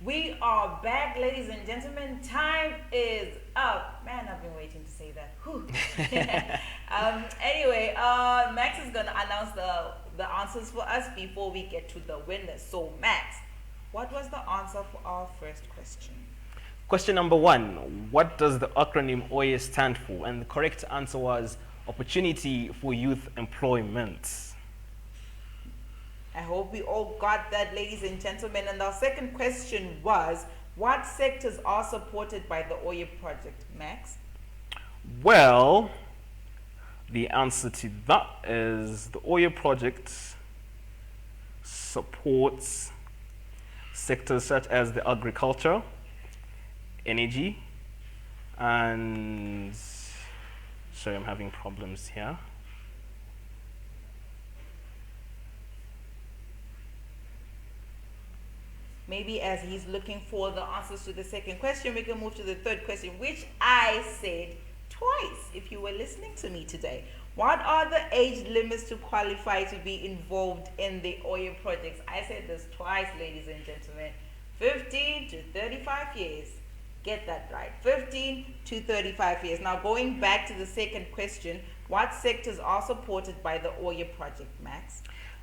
We are back, ladies and gentlemen. Time is up. Man, I've been waiting to say that. Whew. Anyway, Max is going to announce the answers for us before we get to the winners. So, Max, what was the answer for our first question? Question number 1. What does the acronym OYE stand for? And the correct answer was Opportunity for Youth Employment. I hope we all got that, ladies and gentlemen. And our second question was, what sectors are supported by the OYE project, Max? Well, the answer to that is the OYE project supports sectors such as the agriculture, energy, and sorry, I'm having problems here. Maybe as he's looking for the answers to the second question, we can move to the third question, which I said twice, if you were listening to me today. What are the age limits to qualify to be involved in the OYE projects? I said this twice, ladies and gentlemen. 15 to 35 years. Get that right. 15 to 35 years. Now, going back to the second question, what sectors are supported by the OYE project, Max?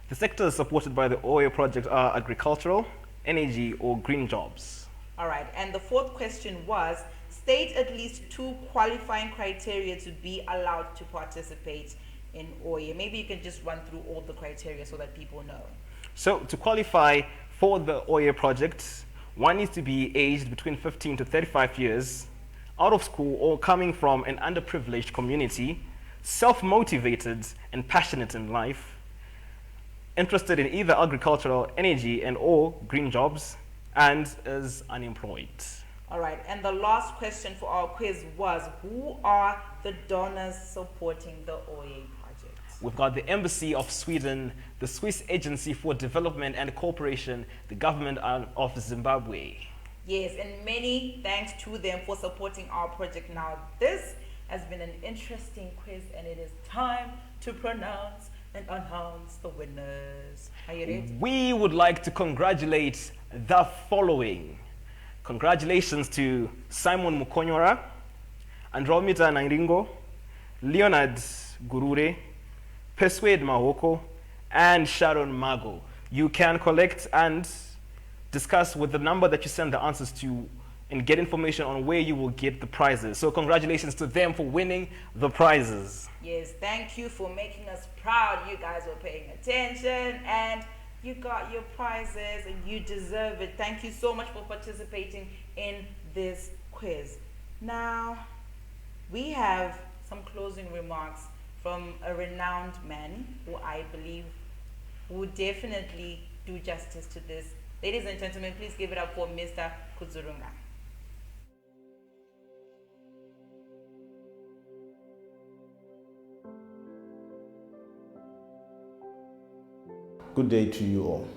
The sectors supported by the OYE project are agricultural, energy, or green jobs. All right. And the fourth question was, state at least 2 qualifying criteria to be allowed to participate in OYE. Maybe you can just run through all the criteria so that people know. So to qualify for the OYE project, one needs to be aged between 15 to 35 years, out of school or coming from an underprivileged community, self-motivated and passionate in life, interested in either agricultural, energy, and or green jobs, and is unemployed. All right, and the last question for our quiz was, who are the donors supporting the OYE project? We've got the Embassy of Sweden, the Swiss Agency for Development and Cooperation, the government of Zimbabwe. Yes, and many thanks to them for supporting our project. Now, this has been an interesting quiz, and it is time to pronounce and announce the winners. Are you ready? We would like to congratulate the following. Congratulations to Simon Mukonyora, Andromeda Nanringo, Leonard Gurure, Persuade Mahoko, and Sharon Mago. You can collect and discuss with the number that you send the answers to and get information on where you will get the prizes. So congratulations to them for winning the prizes. Yes, thank you for making us proud. You guys were paying attention and you got your prizes and you deserve it. Thank you so much for participating in this quiz. Now, we have some closing remarks from a renowned man who I believe would definitely do justice to this. Ladies and gentlemen, please give it up for Mr. Kuzurunga. Good day to you all.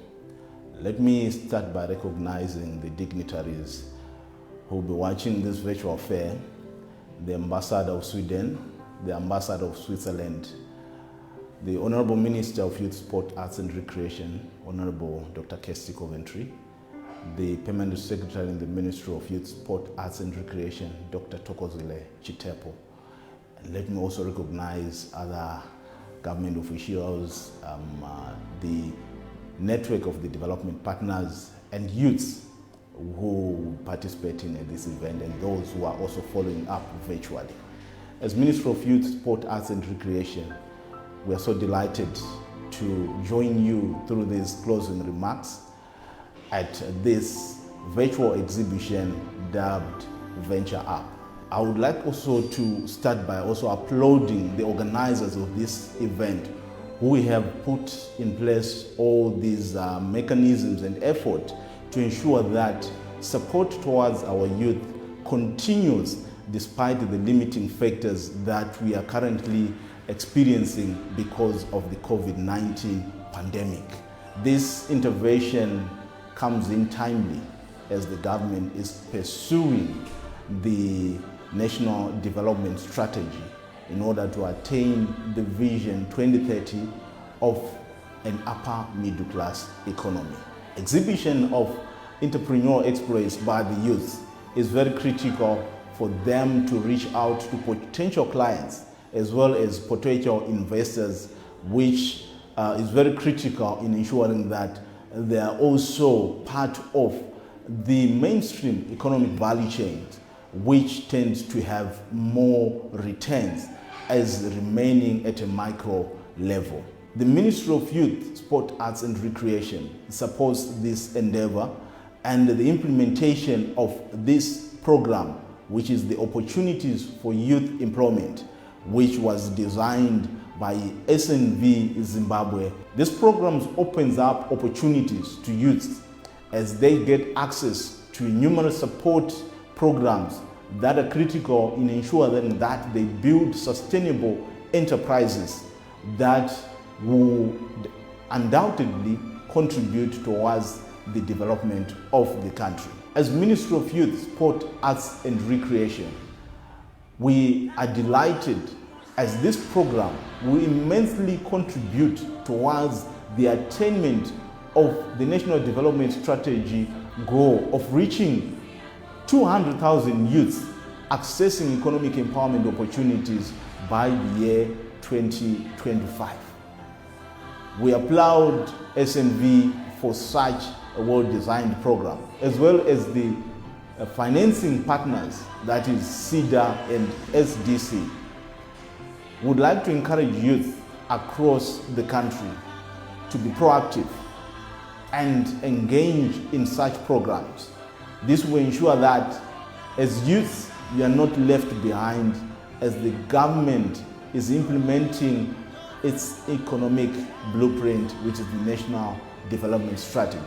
Let me start by recognizing the dignitaries who will be watching this virtual fair, the Ambassador of Sweden, the Ambassador of Switzerland, the Honorable Minister of Youth, Sport, Arts and Recreation, Honorable Dr. Kesti Coventry, the Permanent Secretary in the Ministry of Youth, Sport, Arts and Recreation, Dr. Tokozile Chitepo. And let me also recognize other government officials, the network of the development partners and youths who participating in this event and those who are also following up virtually. As Minister of Youth, Sport, Arts and Recreation, we are so delighted to join you through these closing remarks at this virtual exhibition dubbed VentureUp. I would like also to start by also applauding the organizers of this event who have put in place all these mechanisms and effort to ensure that support towards our youth continues despite the limiting factors that we are currently experiencing because of the COVID-19 pandemic. This intervention comes in timely as the government is pursuing the National Development Strategy in order to attain the Vision 2030 of an upper middle class economy. Exhibition of entrepreneurial exploits by the youth is very critical for them to reach out to potential clients as well as potential investors, which is very critical in ensuring that they are also part of the mainstream economic value chain, which tends to have more returns as remaining at a micro level. The Ministry of Youth, Sport, Arts and Recreation supports this endeavor, and the implementation of this program, which is the Opportunities for Youth Employment, which was designed by SNV Zimbabwe. This program opens up opportunities to youths as they get access to numerous support programs that are critical in ensuring that they build sustainable enterprises that will undoubtedly contribute towards the development of the country. As Ministry of Youth, Sport, Arts and Recreation, we are delighted as this program will immensely contribute towards the attainment of the National Development Strategy goal of reaching 200,000 youths accessing economic empowerment opportunities by the year 2025. We applaud SNV for such a well-designed program, as well as the financing partners, that is CEDA and SDC. We would like to encourage youth across the country to be proactive and engage in such programs. This will ensure that as youth, we are not left behind as the government is implementing its economic blueprint, which is the National Development Strategy.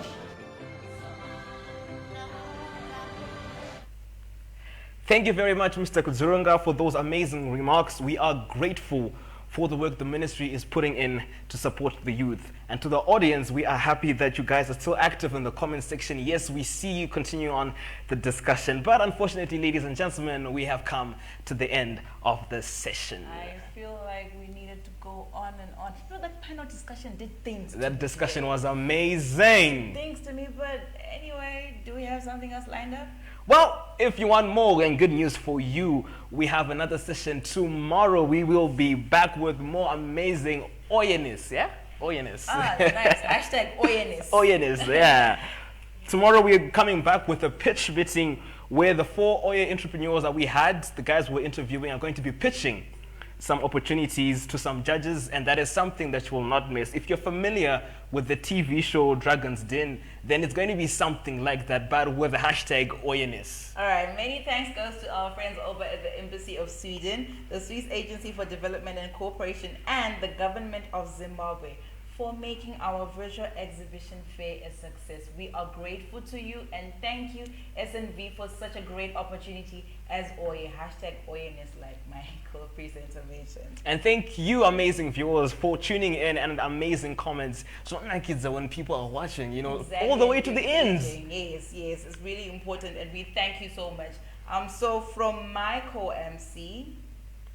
Thank you very much, Mr. Kuzurunga, for those amazing remarks. We are grateful for the work the ministry is putting in to support the youth. And to the audience, we are happy that you guys are still active in the comment section. Yes, we see you continue on the discussion. But unfortunately, ladies and gentlemen, we have come to the end of this session. I feel like we needed to go on and on. You know, that panel discussion did things. That discussion was amazing. Things to me, but anyway, do we have something else lined up? Well, if you want more and good news for you, we have another session tomorrow. We will be back with more amazing OYE-ness, yeah? OYE-ness. Ah, nice. Hashtag OYE-ness. OYE-ness, yeah. Tomorrow we're coming back with a pitch meeting where the 4 OYE entrepreneurs that we had, the guys we're interviewing, are going to be pitching some opportunities to some judges, and that is something that you will not miss. If you're familiar with the TV show Dragon's Den, then it's going to be something like that, but with the hashtag OYE-ness. All right, many thanks goes to our friends over at the Embassy of Sweden, the Swiss Agency for Development and Cooperation, and the Government of Zimbabwe for making our virtual exhibition fair a success. We are grateful to you, and thank you, SNV, for such a great opportunity as OYE, hashtag OYE-ness, like my co-presenter mentioned. And thank you, amazing viewers, for tuning in and amazing comments. It's not like it's when people are watching, you know, exactly. all the way to the end. Yes, yes, it's really important, and we thank you so much. So from my co-MC,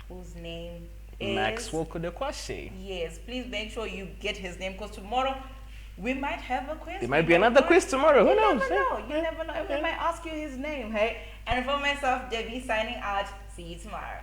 whose name is Maxwell Kudekwashe. Yes, please make sure you get his name, because tomorrow we might have a quiz. There might be another quiz tomorrow. Who knows? You never know. We might ask you his name, hey? And for myself, Debbie, signing out. See you tomorrow.